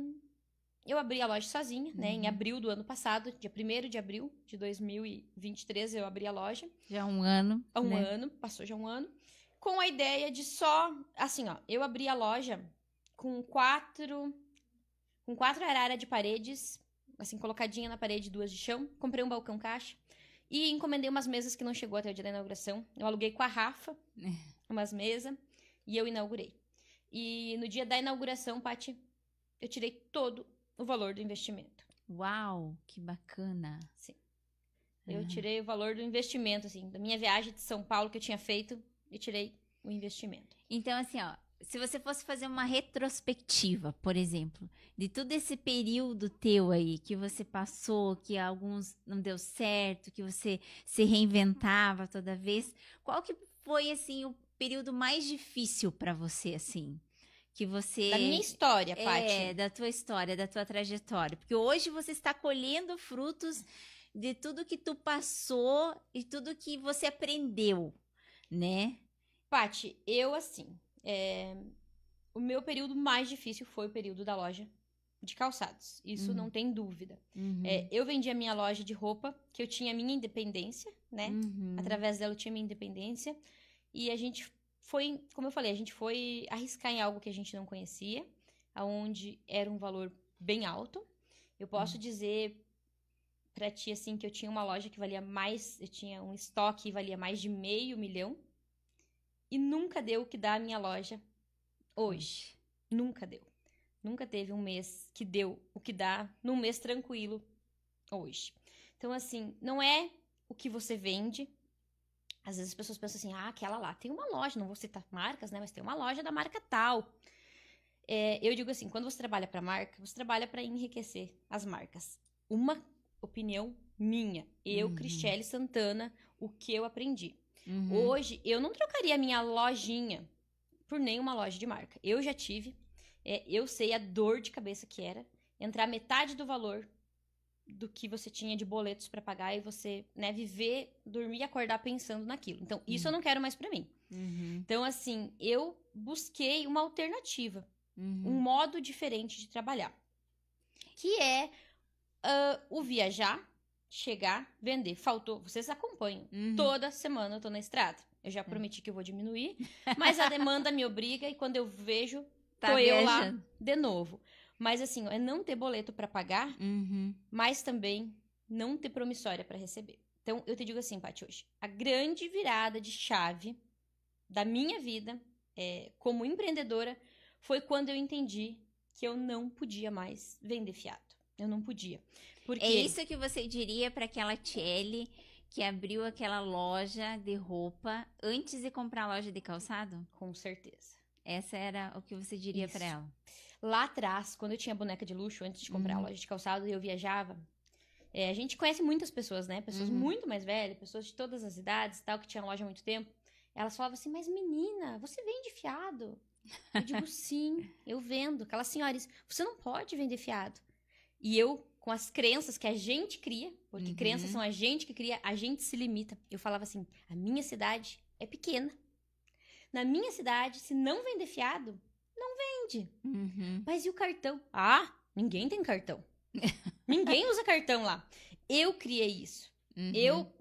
eu abri a loja sozinha, né? Em abril do ano passado, dia 1º de abril de 2023, eu abri a loja. Já há um ano. Há um ano, passou já um ano. Com a ideia de só... Assim, ó, eu abri a loja com 4 araras de paredes, assim, colocadinha na parede, 2 de chão. Comprei um balcão caixa. E encomendei umas mesas que não chegou até o dia da inauguração. Eu aluguei com a Rafa umas mesas e eu inaugurei. E no dia da inauguração, Paty, eu tirei todo o valor do investimento. Uau, que bacana. Sim. Eu tirei o valor do investimento, assim, da minha viagem de São Paulo que eu tinha feito, eu tirei o investimento. Então, assim, ó, se você fosse fazer uma retrospectiva, por exemplo, de todo esse período teu aí, que você passou, que alguns não deu certo, que você se reinventava toda vez, qual que foi, assim, o período mais difícil pra você, assim? Que você... Da minha história, Paty. Da tua história, da tua trajetória. Porque hoje você está colhendo frutos de tudo que tu passou e tudo que você aprendeu, né? Paty, eu, assim, o meu período mais difícil foi o período da loja de calçados. Isso não tem dúvida. Eu vendi a minha loja de roupa, que eu tinha a minha independência, né? Através dela eu tinha minha independência. E a gente foi, como eu falei, a gente foi arriscar em algo que a gente não conhecia, aonde era um valor bem alto. Eu posso dizer pra ti, assim, que eu tinha uma loja que valia mais, eu tinha um estoque que valia mais de $500 mil. E nunca deu o que dá a minha loja hoje. Nunca deu. Nunca teve um mês que deu o que dá num mês tranquilo hoje. Então, assim, não é o que você vende. Às vezes as pessoas pensam assim, aquela lá tem uma loja, não vou citar marcas, né? Mas tem uma loja da marca tal. Eu digo assim, quando você trabalha para marca, você trabalha para enriquecer as marcas. Uma opinião minha. Eu, Cristiele Santana, o que eu aprendi. Hoje, eu não trocaria a minha lojinha por nenhuma loja de marca. Eu já tive, eu sei a dor de cabeça que era entrar metade do valor do que você tinha de boletos para pagar e você, né, viver, dormir e acordar pensando naquilo. Então, isso eu não quero mais para mim. Então, assim, eu busquei uma alternativa, um modo diferente de trabalhar, que é o viajar, chegar, vender. Faltou, vocês acompanham. Toda semana eu tô na estrada. Eu já prometi que eu vou diminuir, mas a demanda me obriga e quando eu vejo, tô eu lá de novo. Mas assim, é não ter boleto para pagar, mas também não ter promissória para receber. Então, eu te digo assim, Paty, hoje, a grande virada de chave da minha vida como empreendedora foi quando eu entendi que eu não podia mais vender fiado. Eu não podia. Porque... É isso que você diria para aquela Tiele que abriu aquela loja de roupa antes de comprar a loja de calçado? Com certeza. Essa era o que você diria para ela? Lá atrás, quando eu tinha boneca de luxo, antes de comprar a loja de calçado e eu viajava, a gente conhece muitas pessoas, né? Pessoas muito mais velhas, pessoas de todas as idades, tal, que tinham loja há muito tempo. Elas falavam assim, mas menina, você vende fiado? Eu digo, sim, eu vendo. Aquelas senhoras, você não pode vender fiado. E eu, com as crenças que a gente cria, porque crenças são a gente que cria, a gente se limita. Eu falava assim, a minha cidade é pequena. Na minha cidade, se não vender fiado, não vende. Mas e o cartão? Ninguém tem cartão. Ninguém usa cartão lá. Eu criei isso.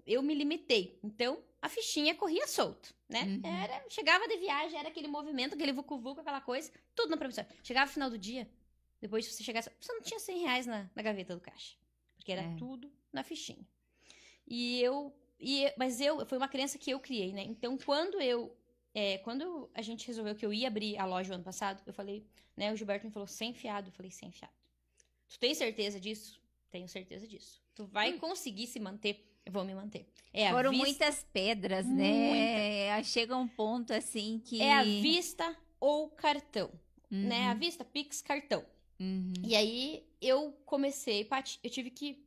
Eu me limitei. Então, a fichinha corria solto, né? Chegava de viagem, era aquele movimento, aquele vucu-vucu, aquela coisa, tudo na promissória. Chegava no final do dia, depois de você chegasse, você não tinha R$100 na gaveta do caixa. Porque era tudo na fichinha. Mas foi uma crença que eu criei, né? Então, quando a gente resolveu que eu ia abrir a loja o ano passado, eu falei, né? O Gilberto me falou, sem fiado. Eu falei, sem fiado. Tu tem certeza disso? Tenho certeza disso. Tu vai conseguir se manter? Eu vou me manter. Foram muitas pedras, né? Chega um ponto assim que... É a vista ou cartão, né? A vista, Pix, cartão. E aí, eu comecei, Paty, eu tive que...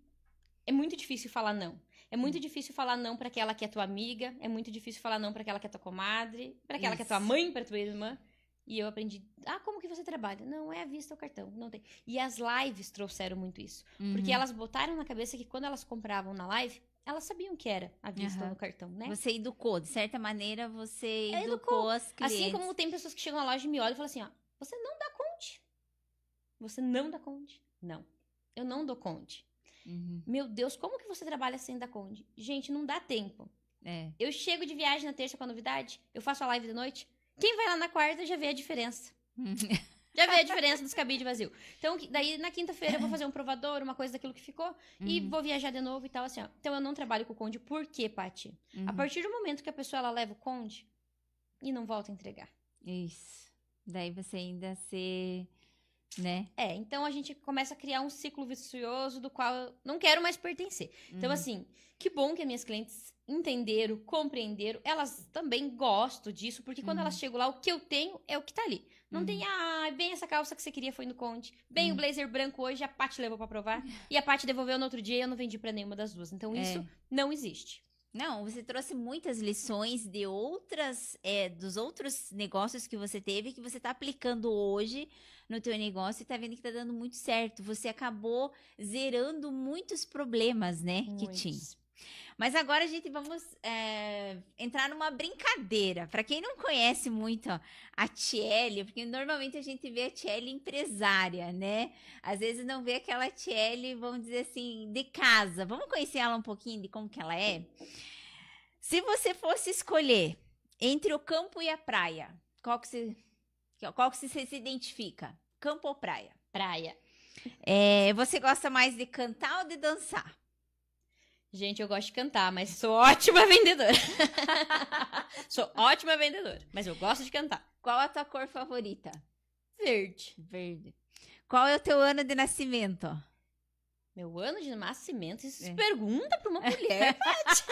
É muito difícil falar não. É muito difícil falar não pra aquela que é tua amiga, é muito difícil falar não pra aquela que é tua comadre, pra aquela que é tua mãe, pra tua irmã. E eu aprendi, como que você trabalha? Não, é à vista ou cartão, não tem. E as lives trouxeram muito isso. Porque elas botaram na cabeça que quando elas compravam na live, elas sabiam que era à vista ou no cartão, né? Você educou, de certa maneira você educou as clientes. Assim como tem pessoas que chegam na loja e me olham e falam assim, ó, você não dá conte. Você não dá conte. Não, eu não dou conte. Meu Deus, como que você trabalha sem dar conte? Gente, não dá tempo. Eu chego de viagem na terça com a novidade, eu faço a live de noite, quem vai lá na quarta já vê a diferença. Já vê a diferença dos cabide vazio. Então, daí na quinta-feira eu vou fazer um provador, uma coisa daquilo que ficou, e vou viajar de novo e tal, assim, ó. Então eu não trabalho com o conde. Por quê, Paty? A partir do momento que a pessoa ela leva o conde e não volta a entregar. Isso. Daí você ainda se... né? Então a gente começa a criar um ciclo vicioso do qual eu não quero mais pertencer. Então, assim, que bom que as minhas clientes entenderam, compreenderam. Elas também gostam disso, porque quando elas chegam lá, o que eu tenho é o que tá ali. Não tem, bem essa calça que você queria foi no conde. Bem o blazer branco hoje, a Paty levou pra provar. E a Paty devolveu no outro dia e eu não vendi pra nenhuma das duas. Então, isso não existe. Não, você trouxe muitas lições de dos outros negócios que você teve, que você tá aplicando hoje no teu negócio e tá vendo que tá dando muito certo. Você acabou zerando muitos problemas, né, que tinha. Mas agora a gente vamos entrar numa brincadeira. Para quem não conhece muito a Tiele, porque normalmente a gente vê a Tiele empresária, né? Às vezes não vê aquela Tiele, vamos dizer assim, de casa. Vamos conhecer ela um pouquinho de como que ela é? Se você fosse escolher entre o campo e a praia, qual que você se identifica? Campo ou praia? Praia. Você gosta mais de cantar ou de dançar? Gente, eu gosto de cantar, mas sou ótima vendedora. Sou ótima vendedora, mas eu gosto de cantar. Qual a tua cor favorita? Verde. Verde. Qual é o teu ano de nascimento? Meu ano de nascimento? Isso se pergunta pra uma mulher, Paty.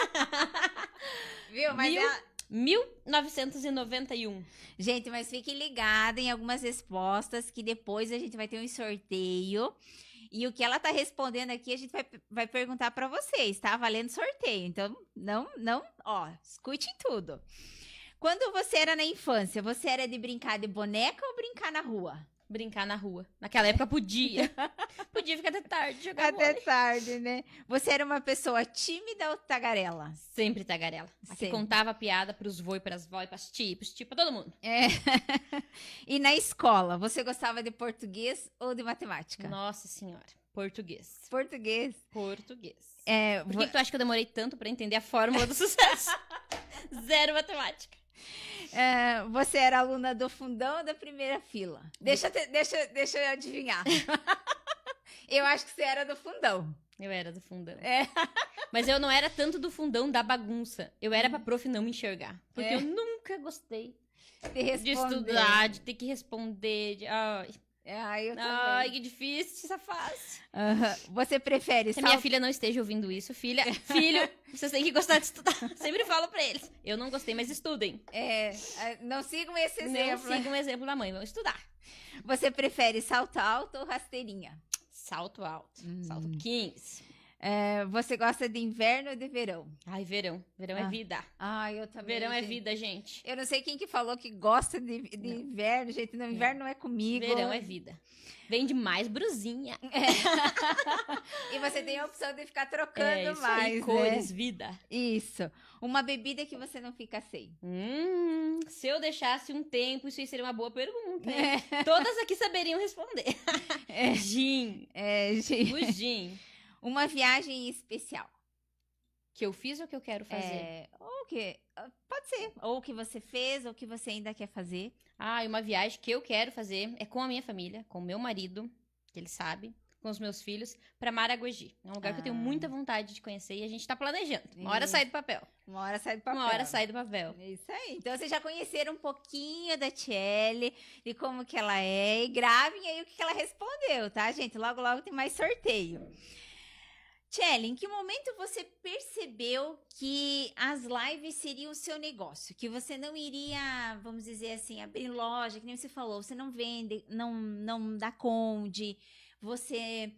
Viu? Mas 1991. Gente, mas fique ligada em algumas respostas que depois a gente vai ter um sorteio. E o que ela tá respondendo aqui, a gente vai perguntar para vocês, tá? Valendo sorteio. Então, escute tudo. Quando você era na infância, você era de brincar de boneca ou brincar na rua? Brincar na rua. Naquela época podia. Podia ficar até tarde jogar Até tarde, né? Você era uma pessoa tímida ou tagarela? Sempre tagarela. Aqui contava piada pros vô e pras vó e pras tias, pra todo mundo. E na escola, você gostava de português ou de matemática? Nossa senhora. Português. Português. Por que tu acha que eu demorei tanto pra entender a fórmula do sucesso? Zero matemática. Você era aluna do fundão ou da primeira fila? Deixa eu adivinhar. Eu acho que você era do fundão. Eu era do fundão. Mas eu não era tanto do fundão da bagunça. Eu era pra prof não me enxergar. Porque eu nunca gostei de estudar, de ter que responder. Eu também. Ai, que difícil essa fase. Você prefere... Se a minha filha não esteja ouvindo isso, filho, vocês têm que gostar de estudar. Sempre falo pra eles. Eu não gostei, mas estudem. Não sigam esse exemplo. Não sigam o exemplo da mãe, vão estudar. Você prefere salto alto ou rasteirinha? Salto alto. Salto 15. Você gosta de inverno ou de verão? Ai, verão. Verão é vida. Eu também. Verão é vida, gente. Eu não sei quem que falou que gosta de inverno, gente. Não, inverno não é comigo. Verão é vida. Vende mais brusinha. E você tem a opção de ficar trocando mais, aí, cores, vida. Isso. Uma bebida que você não fica sem. Se eu deixasse um tempo, isso aí seria uma boa pergunta. Todas aqui saberiam responder. Gin. Gin. O gin. Uma viagem especial. Que eu fiz ou que eu quero fazer? Pode ser. Ou que você fez, ou que você ainda quer fazer. E uma viagem que eu quero fazer é com a minha família, com o meu marido, que ele sabe, com os meus filhos, pra Maragogi. É um lugar que eu tenho muita vontade de conhecer e a gente tá planejando. Uma hora sai do papel. Uma hora sai do papel. Uma hora sai do papel. É isso aí. Então vocês já conheceram um pouquinho da Tiele, de como que ela é. E gravem aí o que ela respondeu, tá, gente? Logo, logo tem mais sorteio. Tiele, em que momento você percebeu que as lives seriam o seu negócio? Que você não iria, vamos dizer assim, abrir loja, que nem você falou, você não vende, não dá conde, você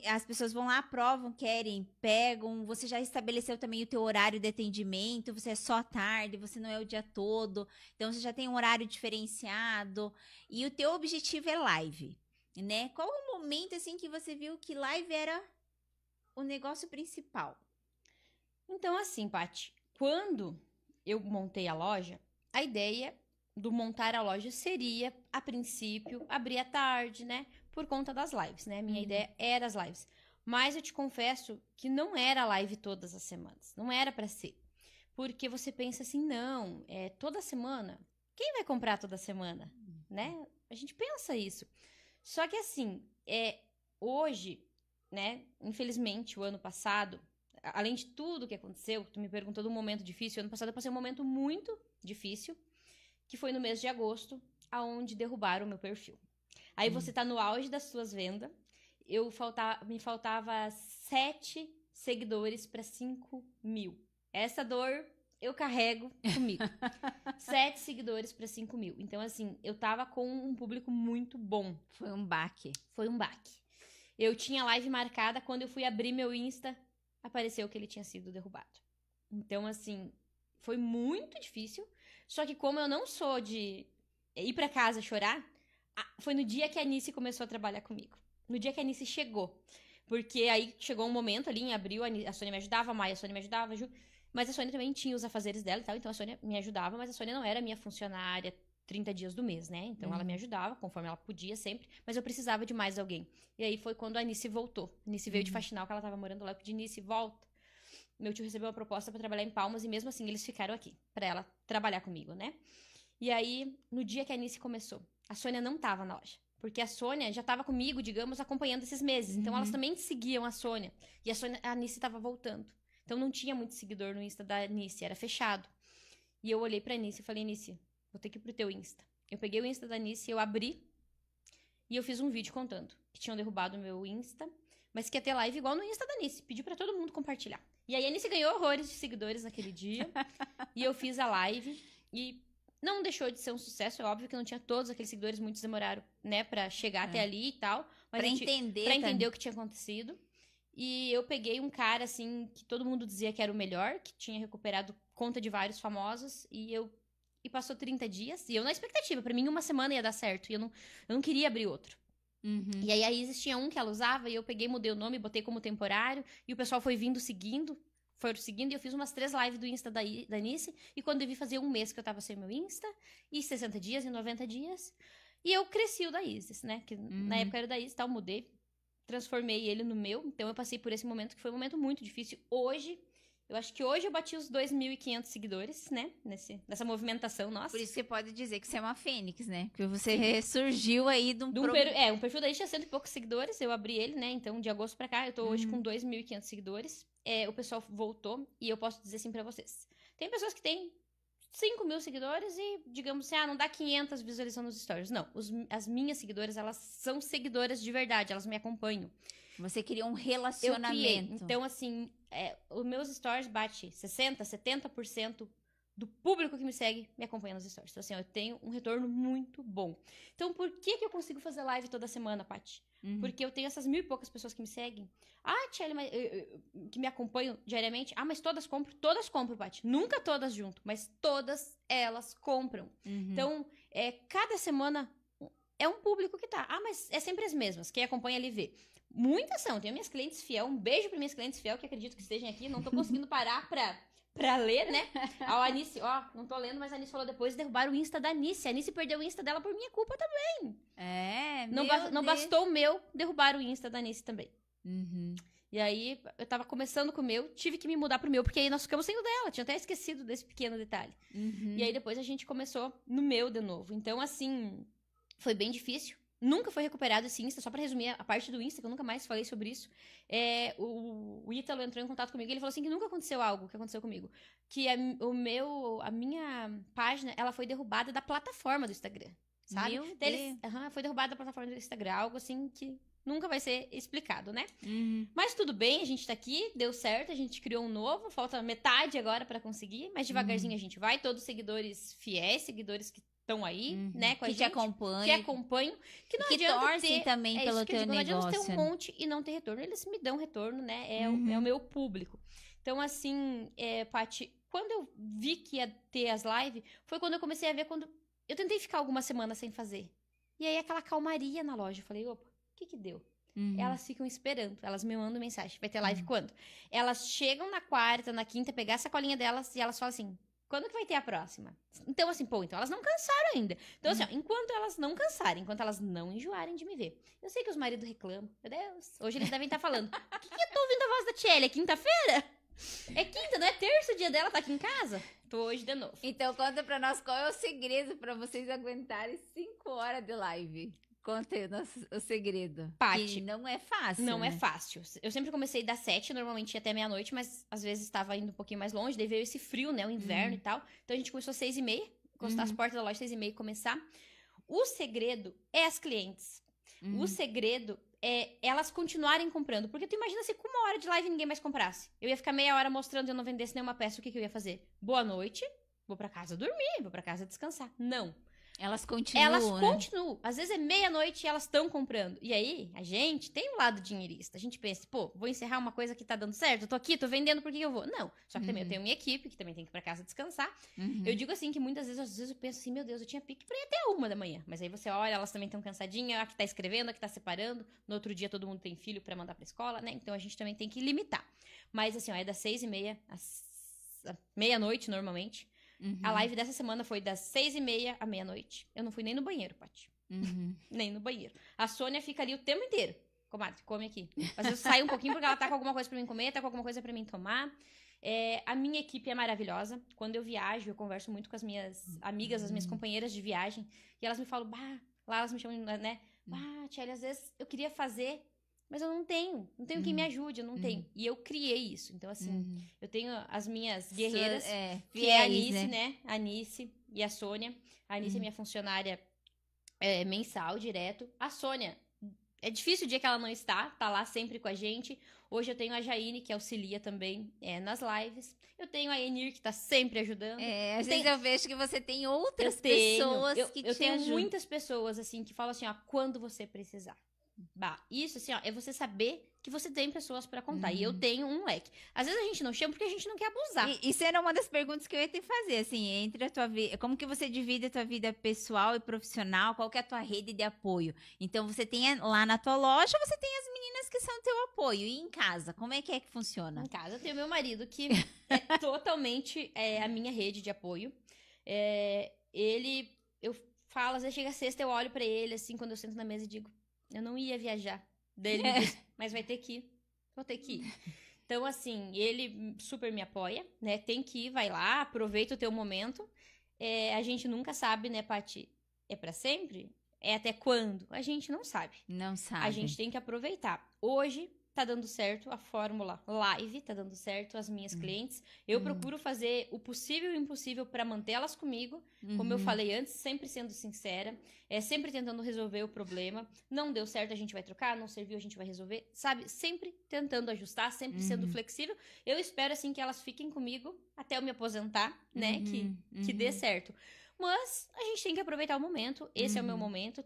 as pessoas vão lá, aprovam, querem, pegam. Você já estabeleceu também o teu horário de atendimento. Você é só à tarde, você não é o dia todo. Então, você já tem um horário diferenciado. E o teu objetivo é live, né? Qual o momento, assim, que você viu que live era o negócio principal? Então, assim, Paty, quando eu montei a loja, a ideia do montar a loja seria, a princípio, abrir à tarde, né? Por conta das lives, né? Minha ideia era as lives. Mas eu te confesso que não era live todas as semanas. Não era pra ser. Porque você pensa assim, não, toda semana? Quem vai comprar toda semana? Né? A gente pensa isso. Só que assim, hoje, né? Infelizmente, o ano passado, além de tudo que aconteceu, tu me perguntou de um momento difícil, ano passado eu passei um momento muito difícil, que foi no mês de agosto, aonde derrubaram o meu perfil. Aí você tá no auge das suas vendas, me faltava 7 seguidores para 5.000. Essa dor eu carrego comigo. 7 seguidores para 5.000. Então, assim, eu tava com um público muito bom. Foi um baque. Foi um baque. Eu tinha live marcada, quando eu fui abrir meu Insta, apareceu que ele tinha sido derrubado. Então, assim, foi muito difícil. Só que como eu não sou de ir pra casa chorar, foi no dia que a Anice começou a trabalhar comigo. No dia que a Anice chegou. Porque aí chegou um momento ali, em abril, a Sônia me ajudava, a Maia, a Sônia me ajudava, mas a Sônia também tinha os afazeres dela e tal, então a Sônia me ajudava, mas a Sônia não era minha funcionária 30 dias do mês, né? Então ela me ajudava, conforme ela podia sempre, mas eu precisava de mais alguém. E aí foi quando a Anice voltou. A Anice veio de Faxinal, que ela tava morando lá, eu pedi, Anice, volta. Meu tio recebeu uma proposta pra trabalhar em Palmas e mesmo assim eles ficaram aqui, pra ela trabalhar comigo, né? E aí, no dia que a Anice começou, a Sônia não tava na loja. Porque a Sônia já tava comigo, digamos, acompanhando esses meses. Então, elas também seguiam a Sônia. E a Anice tava voltando. Então, não tinha muito seguidor no Insta da Anice, era fechado. E eu olhei pra Anice e falei, Anice, vou ter que ir pro teu Insta. Eu peguei o Insta da Anice, eu abri e eu fiz um vídeo contando que tinham derrubado o meu Insta, mas que ia ter live igual no Insta da Anice. Pedi pra todo mundo compartilhar. E aí, a Anice ganhou horrores de seguidores naquele dia. E eu fiz a live e não deixou de ser um sucesso. É óbvio que não tinha todos aqueles seguidores, muitos demoraram, né, pra chegar até ali e tal. Mas pra entender o que tinha acontecido. E eu peguei um cara, assim, que todo mundo dizia que era o melhor, que tinha recuperado conta de vários famosos. E passou 30 dias. E eu na expectativa, pra mim uma semana ia dar certo. E eu não queria abrir outro. E aí a Isis tinha um que ela usava, e eu peguei, mudei o nome, botei como temporário. E o pessoal foi vindo seguindo. Foram seguindo, e eu fiz umas 3 lives do Insta da Anice, e quando eu vi fazer um mês que eu tava sem meu Insta, e 60 dias, e 90 dias, e eu cresci o da Isis, né, que na época era da Isis, tal, mudei, transformei ele no meu, então eu passei por esse momento, que foi um momento muito difícil. Hoje, eu acho que hoje eu bati os 2.500 seguidores, né, nessa movimentação nossa. Por isso você pode dizer que você é uma fênix, né, que você ressurgiu aí de um... um perfil daí tinha 100 e poucos seguidores, eu abri ele, né, então de agosto pra cá, eu tô hoje com 2.500 seguidores. O pessoal voltou, e eu posso dizer assim pra vocês. Tem pessoas que têm 5.000 seguidores e, digamos assim, não dá 500 visualizações nos stories. Não, as minhas seguidoras, elas são seguidoras de verdade, elas me acompanham. Você criou um relacionamento. Eu criei. Então, assim, os meus stories bate 60%, 70% do público que me segue me acompanha nos stories. Então, assim, eu tenho um retorno muito bom. Então, por que eu consigo fazer live toda semana, Paty? Porque eu tenho essas 1.000 e poucas pessoas que me seguem. Tchelle, que me acompanham diariamente. Mas todas compram? Todas compram, Paty. Nunca todas junto, mas todas elas compram. Então, cada semana é um público que tá. Mas é sempre as mesmas. Quem acompanha ali vê. Muitas são. Tenho minhas clientes fiel. Um beijo para minhas clientes fiel, que acredito que estejam aqui. Não tô conseguindo parar pra ler, né? A Anice, não tô lendo, mas a Anice falou depois de derrubar o Insta da Anice. A Anice perdeu o Insta dela por minha culpa também. Não bastou o meu, derrubar o Insta da Anice também. E aí, eu tava começando com o meu, tive que me mudar pro meu, porque aí nós ficamos sem o dela. Tinha até esquecido desse pequeno detalhe. E aí, depois a gente começou no meu de novo. Então, assim, foi bem difícil. Nunca foi recuperado esse Insta, só pra resumir a parte do Insta, que eu nunca mais falei sobre isso. O Ítalo entrou em contato comigo e ele falou assim que nunca aconteceu algo que aconteceu comigo. Que a minha página, ela foi derrubada da plataforma do Instagram, sabe? Meu Deus. Foi derrubada da plataforma do Instagram, algo assim que nunca vai ser explicado, né? Mas tudo bem, a gente tá aqui, deu certo, a gente criou um novo, falta metade agora pra conseguir, mas devagarzinho a gente vai. Todos seguidores fiéis, seguidores que estão aí, né, com a gente. Que acompanham. Que acompanham. Que não que adianta torcem ter, também pelo teu negócio. Não adianta ter um negócio. monte e não ter retorno. Eles me dão retorno, né? É o meu público. Então, assim, Paty, quando eu vi que ia ter as lives, foi quando eu comecei a ver quando... Eu tentei ficar algumas semanas sem fazer. E aí, aquela calmaria na loja. Eu falei, opa, o que deu? Elas ficam esperando. Elas me mandam mensagem. Vai ter live quando? Elas chegam na quarta, na quinta, pegar a sacolinha delas e elas falam assim... Quando que vai ter a próxima? Então, assim, então elas não cansaram ainda. Então, assim, ó, enquanto elas não cansarem, enquanto elas não enjoarem de me ver. Eu sei que os maridos reclamam. Meu Deus, hoje eles devem estar falando. O que eu tô ouvindo a voz da Tchelle? É quinta-feira? É quinta, não é terça o dia dela? Tá aqui em casa? Tô hoje de novo. Então, conta pra nós qual é o segredo pra vocês aguentarem 5 horas de live. Conta aí o segredo. Paty, que não é fácil, Não né? é fácil. Eu sempre comecei das 7, normalmente ia até meia-noite, mas às vezes estava indo um pouquinho mais longe, daí veio esse frio, né, o inverno e tal. Então a gente começou às 6h30, encostar as portas da loja às 6h30 e começar. O segredo é as clientes. O segredo é elas continuarem comprando. Porque tu imagina se com 1 hora de live ninguém mais comprasse. Eu ia ficar meia hora mostrando e eu não vendesse nenhuma peça, o que eu ia fazer? Boa noite, vou pra casa dormir, vou pra casa descansar. Não. Elas continuam, Elas né? continuam. Às vezes é meia-noite e elas estão comprando. E aí, a gente tem um lado dinheirista. A gente pensa, pô, vou encerrar uma coisa que tá dando certo. Eu tô aqui, tô vendendo, por que eu vou? Não. Só que também eu tenho minha equipe, que também tem que ir pra casa descansar. Eu digo assim, que muitas vezes, às vezes eu penso assim, meu Deus, eu tinha pique pra ir até 1h da manhã. Mas aí você olha, elas também estão cansadinhas, a que tá escrevendo, a que tá separando. No outro dia todo mundo tem filho pra mandar pra escola, né? Então a gente também tem que limitar. Mas assim, ó, é das 6h30 às meia-noite, normalmente. A live dessa semana foi das 6h30 à meia-noite. Eu não fui nem no banheiro, Paty. Nem no banheiro. A Sônia fica ali o tempo inteiro. Comadre, come aqui. Às vezes eu saio um pouquinho porque ela tá com alguma coisa pra mim comer, tá com alguma coisa pra mim tomar. A minha equipe é maravilhosa. Quando eu viajo, eu converso muito com as minhas amigas, as minhas companheiras de viagem. E elas me falam, bah, lá elas me chamam, né? Bah, Tchelle, às vezes eu queria fazer, mas eu não tenho quem me ajude, eu não tenho. E eu criei isso. Então, assim, eu tenho as minhas guerreiras, que é a Anice, né? A Anice e a Sônia. A Anice é minha funcionária mensal, direto. A Sônia, é difícil o dia que ela não tá lá sempre com a gente. Hoje eu tenho a Jaine, que auxilia também nas lives. Eu tenho a Enir, que tá sempre ajudando. Às vezes eu vejo que você tem outras pessoas que te Eu tenho ajudam. muitas pessoas, assim, que falam assim, ó, quando você precisar. Bah, isso, assim, ó, é você saber que você tem pessoas pra contar. E eu tenho um leque. Às vezes a gente não chama porque a gente não quer abusar. Isso era uma das perguntas que eu ia te fazer, assim, entre a tua vida, como que você divide a tua vida pessoal e profissional, qual que é a tua rede de apoio? Então, você tem lá na tua loja, você tem as meninas que são teu apoio, e em casa, como é que funciona? Em casa eu tenho meu marido, que é totalmente a minha rede de apoio. Eu falo, às vezes chega sexta, eu olho pra ele, assim, quando eu sento na mesa e digo, eu não ia viajar. Daí ele diz, mas vai ter que ir. Vou ter que ir. Então, assim, ele super me apoia, né? Tem que ir, vai lá, aproveita o teu momento. A gente nunca sabe, né, Paty? É pra sempre? É até quando? A gente não sabe. Não sabe. A gente tem que aproveitar. Hoje tá dando certo a fórmula live, tá dando certo as minhas clientes. Eu procuro fazer o possível e o impossível pra mantê-las comigo. Como eu falei antes, sempre sendo sincera, sempre tentando resolver o problema. Não deu certo, a gente vai trocar, não serviu, a gente vai resolver. Sabe? Sempre tentando ajustar, sempre sendo flexível. Eu espero, assim, que elas fiquem comigo até eu me aposentar, né? Que dê certo. Mas a gente tem que aproveitar o momento. Esse é o meu momento.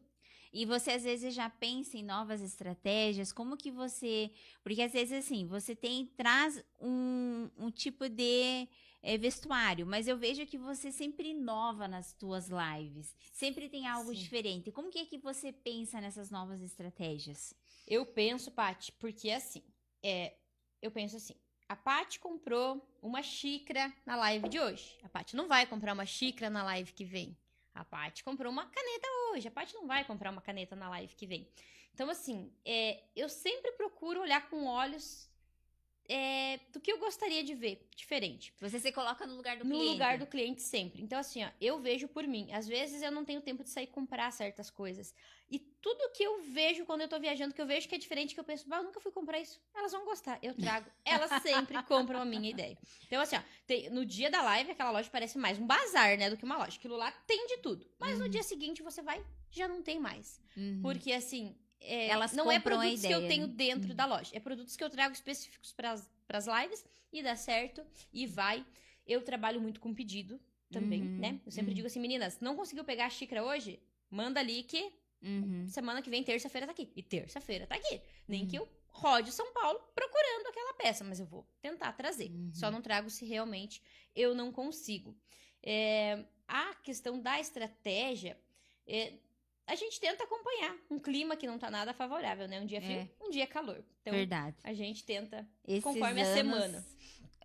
E você, às vezes, já pensa em novas estratégias? Como que você... Porque, às vezes, assim, você traz um tipo de vestuário, mas eu vejo que você sempre inova nas tuas lives. Sempre tem algo diferente. Como que é que você pensa nessas novas estratégias? Eu penso, Paty, porque assim, eu penso assim, a Paty comprou uma xícara na live de hoje. A Paty não vai comprar uma xícara na live que vem. A Paty comprou uma caneta hoje. A Paty não vai comprar uma caneta na live que vem. Então, assim, eu sempre procuro olhar com olhos do que eu gostaria de ver diferente. Você se coloca no lugar do cliente. No lugar do cliente sempre. Então, assim, ó, eu vejo por mim. Às vezes eu não tenho tempo de sair comprar certas coisas. E tudo que eu vejo quando eu tô viajando, que eu vejo que é diferente, que eu penso, eu nunca fui comprar isso. Elas vão gostar. Eu trago. Elas sempre compram a minha ideia. Então, assim, ó, no dia da live, aquela loja parece mais um bazar, né, do que uma loja. Aquilo lá tem de tudo. Mas no dia seguinte você vai, já não tem mais. Porque, assim, elas não é compram a produtos ideia, que eu tenho né? dentro da loja. É produtos que eu trago específicos pras lives e dá certo e vai. Eu trabalho muito com pedido. também, né? Eu sempre digo assim, meninas, não conseguiu pegar a xícara hoje? Manda ali que semana que vem, terça-feira tá aqui. E terça-feira tá aqui. Nem que eu rode São Paulo procurando aquela peça, mas eu vou tentar trazer. Só não trago se realmente eu não consigo. A questão da estratégia, a gente tenta acompanhar um clima que não tá nada favorável, né? Um dia frio, um dia calor. Então, verdade. a gente tenta Esses conforme a semana.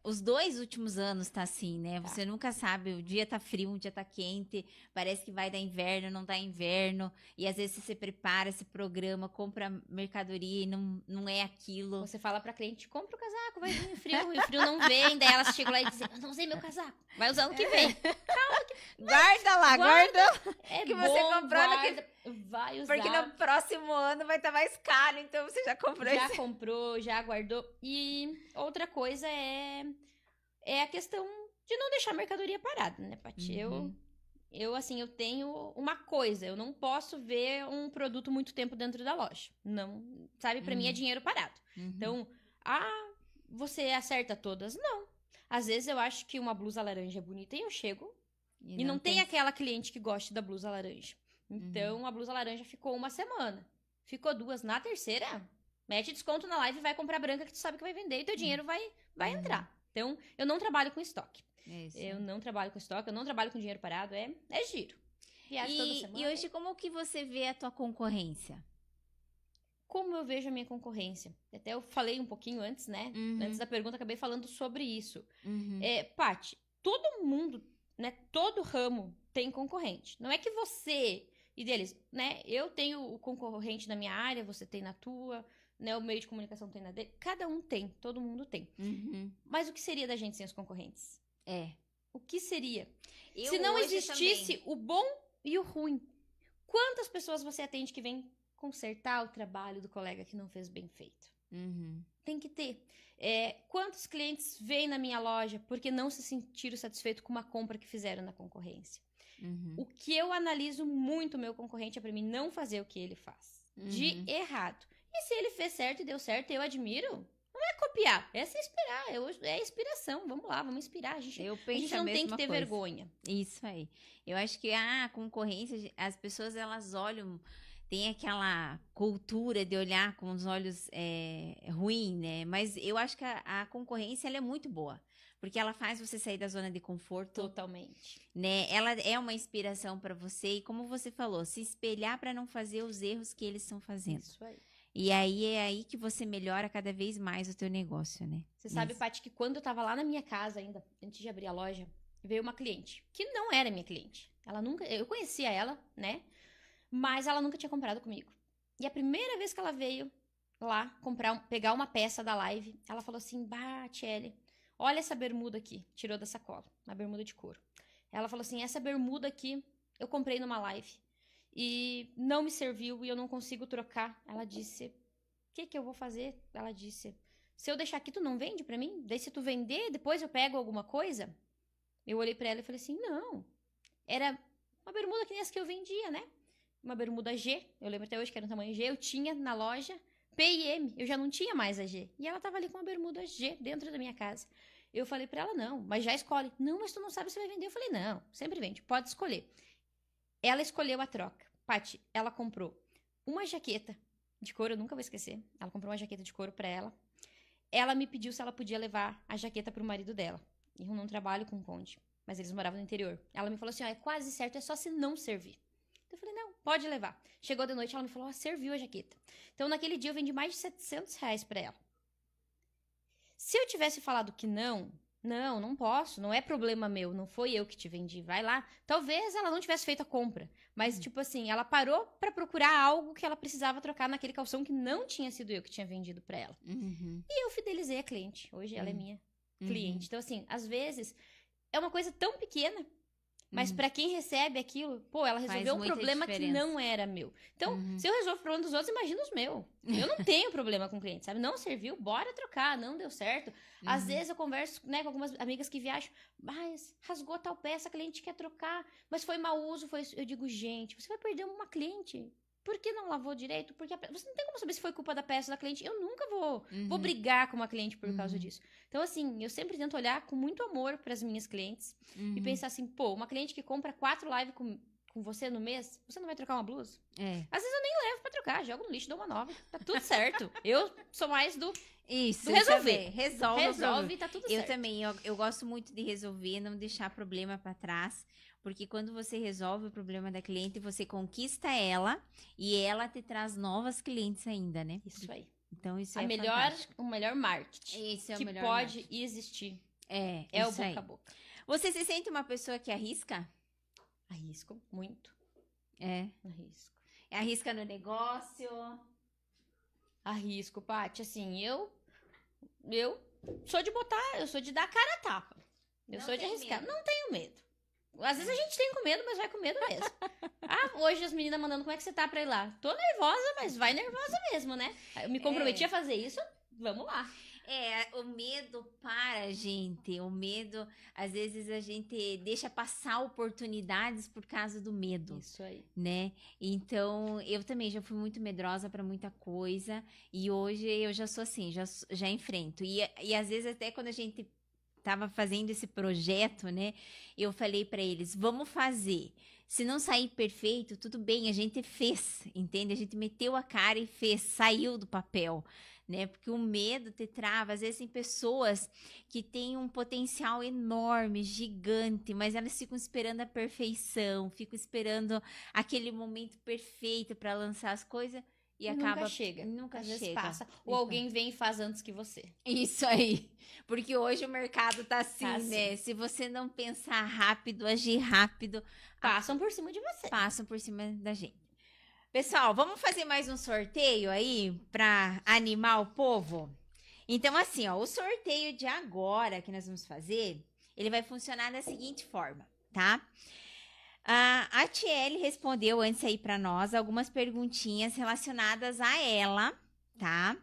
Os 2 últimos anos tá assim, né? Você nunca sabe, o dia tá frio, um dia tá quente, parece que vai dar inverno, não dá inverno, e às vezes você prepara esse programa, compra mercadoria e não é aquilo. Você fala pra cliente, compra o casaco, vai vir frio, e o frio não vem, daí elas chegam lá e dizem, eu não usei meu casaco, vai usar o que vem. Calma que... Guarda lá, guarda é que bom, você comprou guarda, vai usar. Porque no próximo ano vai estar mais caro, então você já comprou Já esse... comprou, já guardou. E outra coisa é a questão de não deixar a mercadoria parada, né, Paty? Eu tenho uma coisa, eu não posso ver um produto muito tempo dentro da loja. Não, sabe, pra mim é dinheiro parado. Então, você acerta todas? Não. Às vezes eu acho que uma blusa laranja é bonita e eu chego e não tem aquela cliente que goste da blusa laranja. Então, a blusa laranja ficou 1 semana. Ficou 2. Na terceira, mete desconto na live e vai comprar branca que tu sabe que vai vender e teu dinheiro vai entrar. Então, eu não trabalho com estoque. Eu não trabalho com estoque, eu não trabalho com dinheiro parado, é giro. Viagem toda semana. E hoje, como que você vê a tua concorrência? Como eu vejo a minha concorrência? Até eu falei um pouquinho antes, né? Antes da pergunta, acabei falando sobre isso. Paty, todo mundo, né? Todo ramo tem concorrente. Não é que você e deles, né? Eu tenho o concorrente na minha área, você tem na tua, né? O meio de comunicação tem na dele. Cada um tem, todo mundo tem. Mas o que seria da gente sem os concorrentes? O que seria? Se não existisse o bom e o ruim, quantas pessoas você atende que vem consertar o trabalho do colega que não fez bem feito? Tem que ter. Quantos clientes vêm na minha loja porque não se sentiram satisfeitos com uma compra que fizeram na concorrência? O que eu analiso muito meu concorrente é pra mim não fazer o que ele faz. De errado. E se ele fez certo e deu certo, eu admiro. Não é copiar, é se inspirar. É inspiração. Vamos lá, vamos inspirar. A gente não tem que ter vergonha. Isso aí. Eu acho que a concorrência, as pessoas elas olham, tem aquela cultura de olhar com os olhos ruim, né? Mas eu acho que a concorrência ela é muito boa. Porque ela faz você sair da zona de conforto. Totalmente. Né? Ela é uma inspiração para você. E como você falou, se espelhar para não fazer os erros que eles estão fazendo. Isso aí. E aí é aí que você melhora cada vez mais o teu negócio, né? Você sabe, Paty, que quando eu tava lá na minha casa ainda, antes de abrir a loja, veio uma cliente, que não era minha cliente. Eu conhecia ela, né? Mas ela nunca tinha comprado comigo. E a primeira vez que ela veio lá pegar uma peça da live, ela falou assim, Tiele, olha essa bermuda aqui. Tirou da sacola, uma bermuda de couro. Ela falou assim, essa bermuda aqui eu comprei numa live. E não me serviu e eu não consigo trocar. Ela disse, o que eu vou fazer? Ela disse, se eu deixar aqui, tu não vende pra mim? Daí se tu vender, depois eu pego alguma coisa? Eu olhei pra ela e falei assim, não. Era uma bermuda que nem as que eu vendia, né? Uma bermuda G. Eu lembro até hoje que era um tamanho G. Eu tinha na loja P e M. Eu já não tinha mais a G. E ela tava ali com uma bermuda G dentro da minha casa. Eu falei pra ela, não, mas já escolhe. Não, mas tu não sabe se vai vender. Eu falei, não, sempre vende, pode escolher. Ela escolheu a troca. Paty, ela comprou uma jaqueta de couro, eu nunca vou esquecer. Ela comprou uma jaqueta de couro pra ela. Ela me pediu se ela podia levar a jaqueta pro marido dela. Eu não trabalho com conde, mas eles moravam no interior. Ela me falou assim, é quase certo, é só se não servir. Eu falei, não, pode levar. Chegou de noite, ela me falou, serviu a jaqueta. Então, naquele dia, eu vendi mais de R$700 pra ela. Se eu tivesse falado que não posso, não é problema meu, não foi eu que te vendi, vai lá. Talvez ela não tivesse feito a compra, mas tipo assim, ela parou pra procurar algo que ela precisava trocar naquele calção que não tinha sido eu que tinha vendido pra ela. E eu fidelizei a cliente, hoje ela é minha cliente. Então assim, às vezes é uma coisa tão pequena, mas pra quem recebe aquilo, ela resolveu um problema que não era meu. Então, se eu resolvo o problema dos outros, imagina os meus. Eu não tenho problema com cliente, sabe? Não serviu, bora trocar, não deu certo. Às vezes eu converso, né, com algumas amigas que viajam, mas rasgou tal peça, a cliente quer trocar, mas foi mau uso, eu digo, gente, você vai perder uma cliente. Por que não lavou direito? Porque você não tem como saber se foi culpa da peça da cliente. Eu nunca vou brigar com uma cliente por causa disso. Então, assim, eu sempre tento olhar com muito amor para as minhas clientes e pensar assim, pô, uma cliente que compra 4 lives com você no mês, você não vai trocar uma blusa? Às vezes eu nem levo pra trocar, jogo no lixo, dou uma nova. Tá tudo certo. Eu sou mais do resolver. Resolve, tá tudo eu certo. Também, eu gosto muito de resolver, não deixar problema pra trás, porque quando você resolve o problema da cliente, você conquista ela e ela te traz novas clientes ainda, né? Isso aí. Então isso o melhor marketing Esse é o que melhor pode marketing. existir. É o isso boca aí. a boca. Você se sente uma pessoa que arrisca? Arrisco muito. Arrisco. Arrisca no negócio? Arrisco, Paty. Assim, eu sou de dar a cara a tapa. Eu sou de arriscar. Não tenho medo. Às vezes a gente tem com medo, mas vai com medo mesmo. Hoje as meninas mandando como é que você tá pra ir lá. Tô nervosa, mas vai nervosa mesmo, né? Eu me comprometi a fazer isso, vamos lá. O medo para a gente. O medo, às vezes a gente deixa passar oportunidades por causa do medo. Isso aí. Né? Então, eu também já fui muito medrosa para muita coisa. E hoje eu já sou assim, já enfrento. E às vezes até quando a gente tava fazendo esse projeto, né? Eu falei para eles, vamos fazer. Se não sair perfeito, tudo bem, a gente fez, entende? A gente meteu a cara e fez, saiu do papel, né? Porque o medo te trava. Às vezes tem pessoas que têm um potencial enorme, gigante, mas elas ficam esperando a perfeição, ficam esperando aquele momento perfeito para lançar as coisas. E acaba, nunca chega. Nunca às chega. Vezes passa. Ou alguém vem e faz antes que você. Isso aí. Porque hoje o mercado tá assim, né? Se você não pensar rápido, agir rápido... Passam por cima de você. Passam por cima da gente. Pessoal, vamos fazer mais um sorteio aí para animar o povo? Então, assim, ó, o sorteio de agora que nós vamos fazer, ele vai funcionar da seguinte forma, tá? A Tiele respondeu antes aí para nós algumas perguntinhas relacionadas a ela, tá?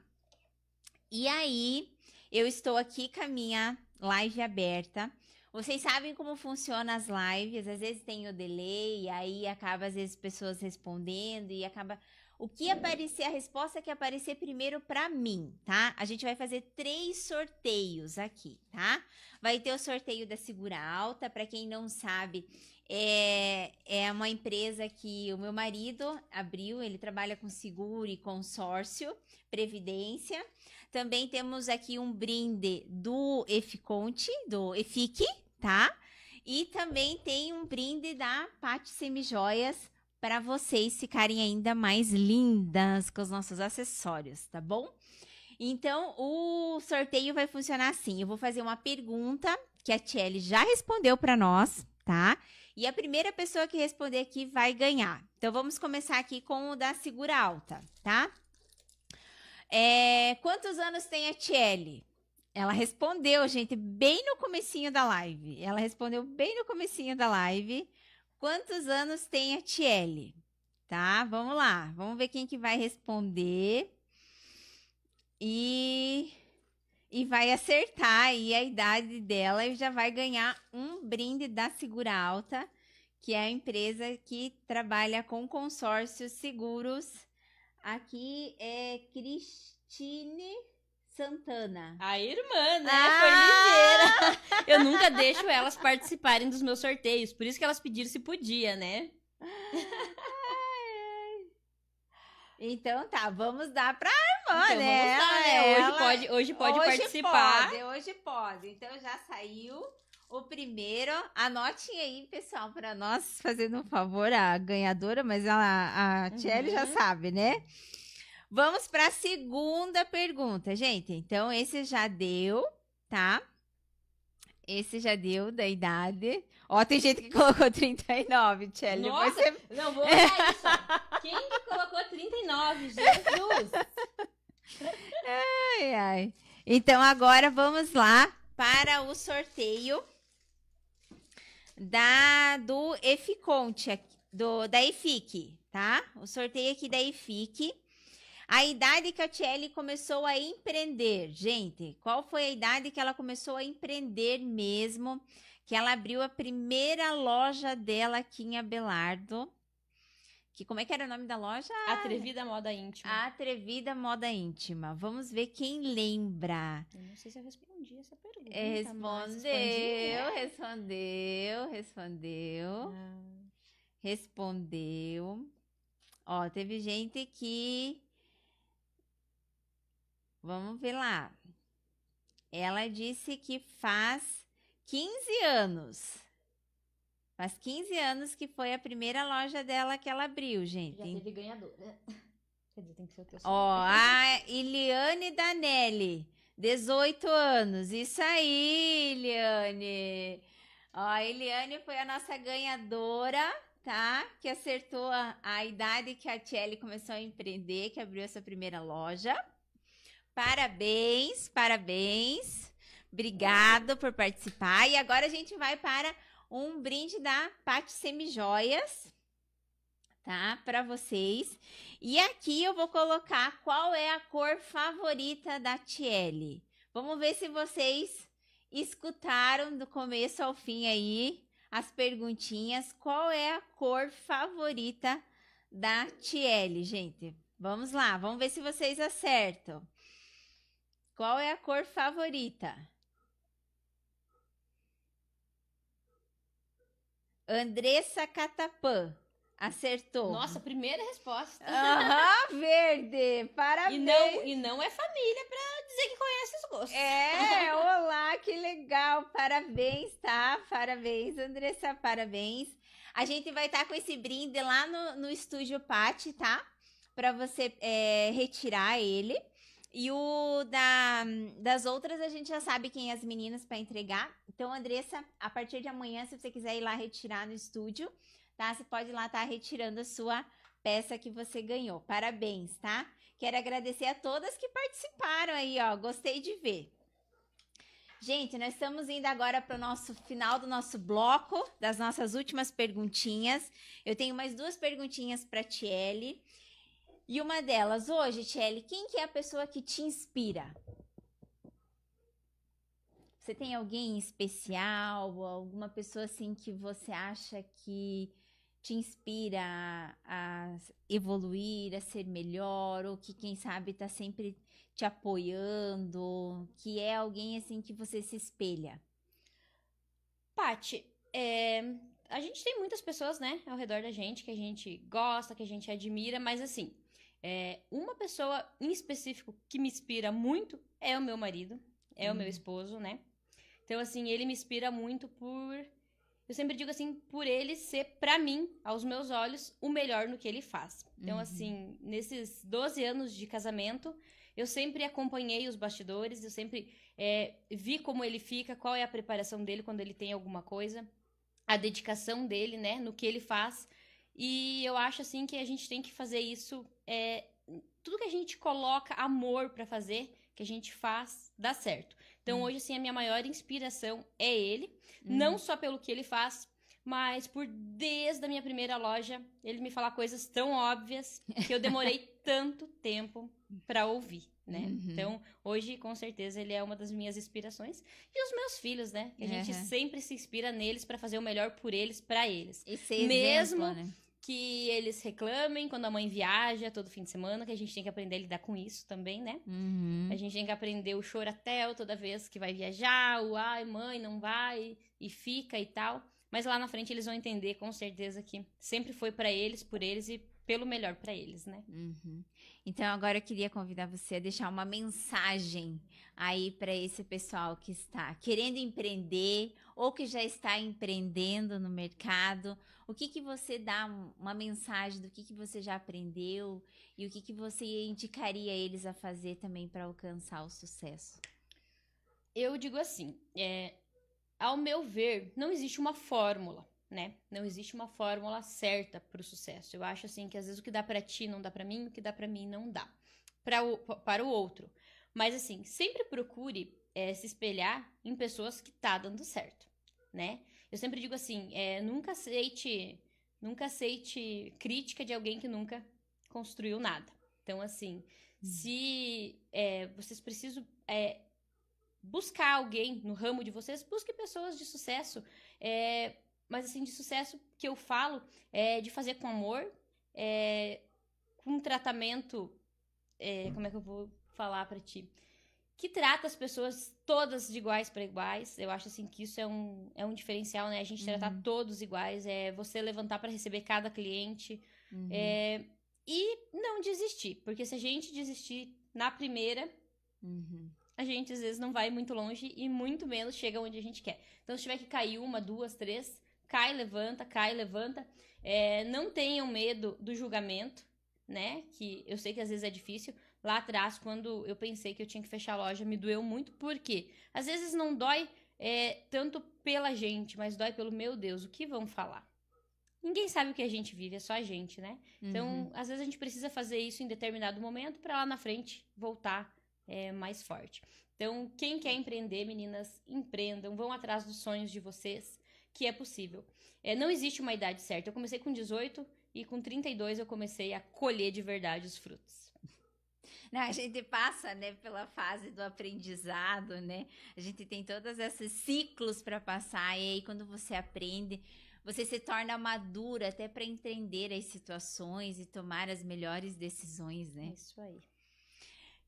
E aí, eu estou aqui com a minha live aberta. Vocês sabem como funcionam as lives, às vezes tem o delay, aí acaba às vezes pessoas respondendo e acaba... O que aparecer, a resposta que aparecer primeiro para mim, tá? A gente vai fazer 3 sorteios aqui, tá? Vai ter o sorteio da Segura Alta, para quem não sabe, é uma empresa que o meu marido abriu, ele trabalha com seguro e consórcio, previdência. Também temos aqui um brinde do EFIConte, do EFIC, tá? E também tem um brinde da Paty Semijoias para vocês ficarem ainda mais lindas com os nossos acessórios, tá bom? Então, o sorteio vai funcionar assim. Eu vou fazer uma pergunta que a Tiele já respondeu para nós, tá? E a primeira pessoa que responder aqui vai ganhar. Então, vamos começar aqui com o da Segura Alta, tá? Quantos anos tem a Tiele? Ela respondeu, gente, bem no comecinho da live. Ela respondeu bem no comecinho da live. Quantos anos tem a Tiele? Tá? Vamos lá. Vamos ver quem que vai responder. E vai acertar aí a idade dela e já vai ganhar um brinde da Segura Alta, que é a empresa que trabalha com consórcios seguros. Aqui é Cristine Santana. A irmã, né? Foi ligeira. Eu nunca deixo elas participarem dos meus sorteios. Por isso que elas pediram se podia, né? Então tá, vamos dar pra irmã, então, né? Vamos dar, né? Hoje pode participar. Hoje pode. Então já saiu o primeiro. Anotem aí, pessoal, para nós, fazendo um favor, a ganhadora, mas a Tiele já sabe, né? Vamos para a segunda pergunta, gente. Então, esse já deu, tá? Esse já deu da idade. Ó, tem gente que colocou 39, Tiele. Nossa, não vou olhar isso. Quem que colocou 39? Jesus! Ai, ai. Então, agora vamos lá para o sorteio do EFIConte, da EFIC, tá? O sorteio aqui da EFIC. A idade que a Tiele começou a empreender, gente, qual foi a idade que ela começou a empreender mesmo? Que ela abriu a primeira loja dela aqui em Abelardo. Que como é que era o nome da loja? Atrevida Moda Íntima. Atrevida Moda Íntima. Vamos ver quem lembra. Eu não sei se eu respondi essa pergunta. Respondeu. Respondeu. Ó, teve gente que... Vamos ver lá. Ela disse que faz 15 anos. Faz 15 anos que foi a primeira loja dela que ela abriu, gente. Já teve ganhadora. Quer dizer, tem que ser o teu Ó, a Iliane Danelli, 18 anos. Isso aí, Iliane. Ó, a Iliane foi a nossa ganhadora, tá? Que acertou a idade que a Tchelle começou a empreender, que abriu essa primeira loja. Parabéns, parabéns. Obrigado por participar. E agora a gente vai para um brinde da Pati Semijoias, tá? Para vocês. E aqui eu vou colocar qual é a cor favorita da Tchelle. Vamos ver se vocês escutaram do começo ao fim aí as perguntinhas. Qual é a cor favorita da Tchelle, gente? Vamos lá, vamos ver se vocês acertam. Qual é a cor favorita? Andressa Catapã. Acertou. Nossa, primeira resposta. Aham, verde. Parabéns. E não é família pra dizer que conhece os gostos. É, olá, que legal. Parabéns, tá? Parabéns, Andressa, parabéns. A gente vai estar com esse brinde lá no Estúdio Pati, tá? Para você retirar ele. E o das outras, a gente já sabe quem é as meninas para entregar. Então, Andressa, a partir de amanhã, se você quiser ir lá retirar no estúdio, tá? Você pode ir lá estar retirando a sua peça que você ganhou. Parabéns, tá? Quero agradecer a todas que participaram aí, ó. Gostei de ver. Gente, nós estamos indo agora para o nosso final do nosso bloco, das nossas últimas perguntinhas. Eu tenho mais 2 perguntinhas para a Tchelle. E uma delas, hoje, Tchelle, quem que é a pessoa que te inspira? Você tem alguém especial, alguma pessoa assim que você acha que te inspira a evoluir, a ser melhor, ou que quem sabe tá sempre te apoiando, que é alguém assim que você se espelha? Paty, a gente tem muitas pessoas, né, ao redor da gente, que a gente gosta, que a gente admira, mas assim, uma pessoa em específico que me inspira muito é o meu marido, é o meu esposo, né? Então, assim, ele me inspira muito eu sempre digo assim, por ele ser, pra mim, aos meus olhos, o melhor no que ele faz. Então, assim, nesses 12 anos de casamento, eu sempre acompanhei os bastidores, eu sempre vi como ele fica, qual é a preparação dele quando ele tem alguma coisa, a dedicação dele, né, no que ele faz. E eu acho, assim, que a gente tem que fazer isso, tudo que a gente coloca amor pra fazer, que a gente faz, dá certo. Então, hoje, assim, a minha maior inspiração é ele, não só pelo que ele faz, mas desde a minha primeira loja, ele me falar coisas tão óbvias que eu demorei tanto tempo pra ouvir, né? Então, hoje, com certeza, ele é uma das minhas inspirações. E os meus filhos, né? Que a gente sempre se inspira neles pra fazer o melhor por eles, pra eles. E ser mesmo exemplo, né? que eles reclamem quando a mãe viaja todo fim de semana, que a gente tem que aprender a lidar com isso também, né? A gente tem que aprender o choratel toda vez que vai viajar, o ai, mãe, não vai, e fica e tal. Mas lá na frente eles vão entender, com certeza, que sempre foi pra eles, por eles e pelo melhor pra eles, né? Então, agora eu queria convidar você a deixar uma mensagem aí para esse pessoal que está querendo empreender ou que já está empreendendo no mercado. O que você dá uma mensagem do que você já aprendeu e o que você indicaria eles a fazer também para alcançar o sucesso? Eu digo assim, ao meu ver, não existe uma fórmula, né? Não existe uma fórmula certa para o sucesso. Eu acho assim que às vezes o que dá para ti não dá para mim, o que dá para mim não dá para o outro. Mas assim, sempre procure se espelhar em pessoas que tá dando certo, né? Eu sempre digo assim, nunca aceite crítica de alguém que nunca construiu nada. Então assim, se vocês precisam buscar alguém no ramo de vocês, busque pessoas de sucesso, mas assim, de sucesso que eu falo de fazer com amor, com um tratamento, como é que eu vou falar pra ti? Que trata as pessoas todas de iguais para iguais. Eu acho assim que isso é um diferencial, né? A gente tratar todos iguais, você levantar para receber cada cliente e não desistir, porque se a gente desistir na primeira, a gente às vezes não vai muito longe e muito menos chega onde a gente quer. Então, se tiver que cair 1, 2, 3, cai, levanta, cai, levanta. Não tenham medo do julgamento, né? Que eu sei que às vezes é difícil. Lá atrás, quando eu pensei que eu tinha que fechar a loja, me doeu muito. Por quê? Às vezes não dói tanto pela gente, mas dói pelo meu Deus, o que vão falar? Ninguém sabe o que a gente vive, é só a gente, né? Então, às vezes a gente precisa fazer isso em determinado momento para lá na frente voltar mais forte. Então, quem quer empreender, meninas, empreendam, vão atrás dos sonhos de vocês, que é possível. Não existe uma idade certa. Eu comecei com 18 e com 32 eu comecei a colher de verdade os frutos. Não, a gente passa, né, pela fase do aprendizado, né? A gente tem todos esses ciclos para passar e aí quando você aprende, você se torna madura até para entender as situações e tomar as melhores decisões, né? Isso aí.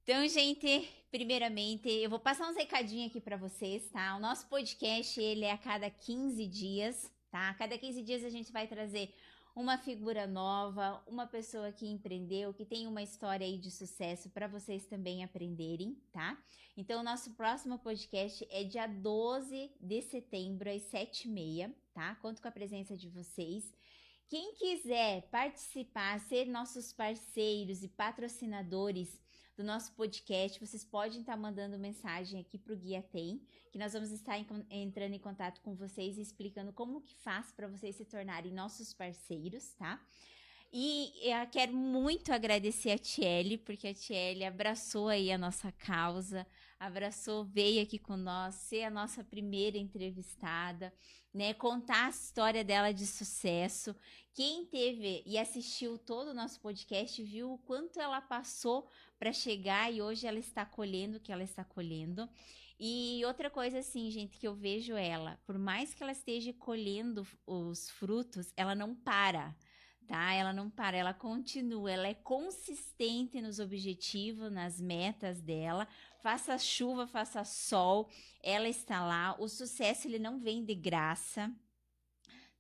Então, gente, primeiramente, eu vou passar uns recadinhos aqui para vocês, tá? O nosso podcast, ele é a cada 15 dias, tá? A cada 15 dias a gente vai trazer uma figura nova, uma pessoa que empreendeu, que tem uma história aí de sucesso para vocês também aprenderem, tá? Então, o nosso próximo podcast é dia 12 de setembro, às 7h30, tá? Conto com a presença de vocês. Quem quiser participar, ser nossos parceiros e patrocinadores do nosso podcast, vocês podem estar mandando mensagem aqui para o Guia Tem, que nós vamos estar entrando em contato com vocês e explicando como que faz para vocês se tornarem nossos parceiros, tá? E eu quero muito agradecer a Tiele, porque a Tiele abraçou aí a nossa causa, veio aqui com nós, ser a nossa primeira entrevistada, né? Contar a história dela de sucesso. Quem teve e assistiu todo o nosso podcast viu o quanto ela passou para chegar e hoje ela está colhendo o que ela está colhendo. E outra coisa assim, gente, que eu vejo ela, por mais que ela esteja colhendo os frutos, ela não para. Tá? Ela não para, ela continua, ela é consistente nos objetivos, nas metas dela, faça chuva, faça sol, ela está lá, o sucesso ele não vem de graça,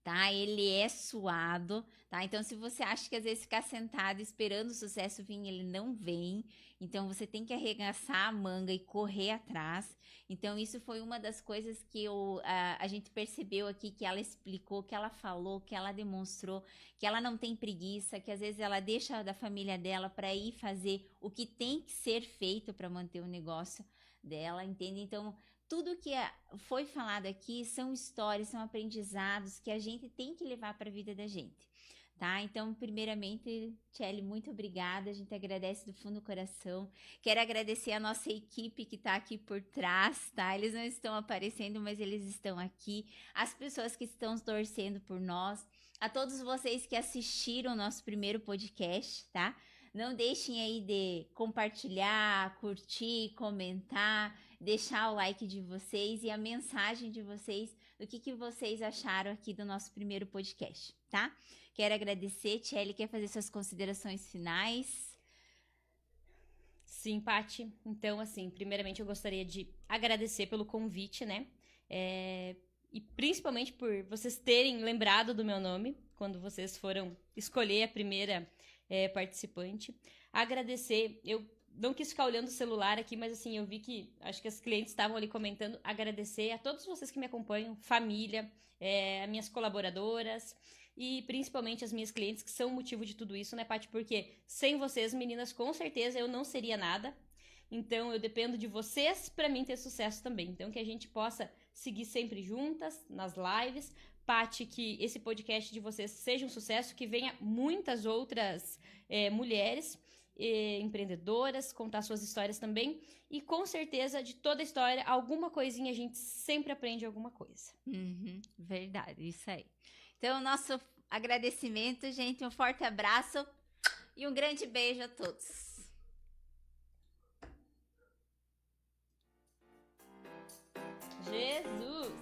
tá? Ele é suado, tá? Então, se você acha que às vezes ficar sentado esperando o sucesso vir, ele não vem. Então, você tem que arregaçar a manga e correr atrás. Então, isso foi uma das coisas que a gente percebeu aqui, que ela explicou, que ela falou, que ela demonstrou, que ela não tem preguiça, que às vezes ela deixa da família dela para ir fazer o que tem que ser feito para manter o negócio dela, entende? Então, tudo que foi falado aqui são histórias, são aprendizados que a gente tem que levar para a vida da gente, tá? Então, primeiramente, Tchelle, muito obrigada, a gente agradece do fundo do coração. Quero agradecer a nossa equipe que está aqui por trás, tá? Eles não estão aparecendo, mas eles estão aqui. As pessoas que estão torcendo por nós, a todos vocês que assistiram o nosso primeiro podcast, tá? Não deixem aí de compartilhar, curtir, comentar, deixar o like de vocês e a mensagem de vocês do que vocês acharam aqui do nosso primeiro podcast, tá? Quero agradecer. Tchelle, quer fazer suas considerações finais? Sim, Paty. Então, assim, primeiramente eu gostaria de agradecer pelo convite, né? E principalmente por vocês terem lembrado do meu nome quando vocês foram escolher a primeira participante. Agradecer, eu não quis ficar olhando o celular aqui, mas assim, eu vi que, acho que as clientes estavam ali comentando, agradecer a todos vocês que me acompanham, família, as minhas colaboradoras e principalmente as minhas clientes, que são o motivo de tudo isso, né, Paty? Porque sem vocês, meninas, com certeza eu não seria nada. Então, eu dependo de vocês para mim ter sucesso também. Então, que a gente possa seguir sempre juntas, nas lives. Paty, que esse podcast de vocês seja um sucesso, que venha muitas outras mulheres empreendedoras, contar suas histórias também. E com certeza, de toda a história, alguma coisinha a gente sempre aprende alguma coisa. Verdade, isso aí. Então, nosso agradecimento, gente, um forte abraço e um grande beijo a todos. Jesus!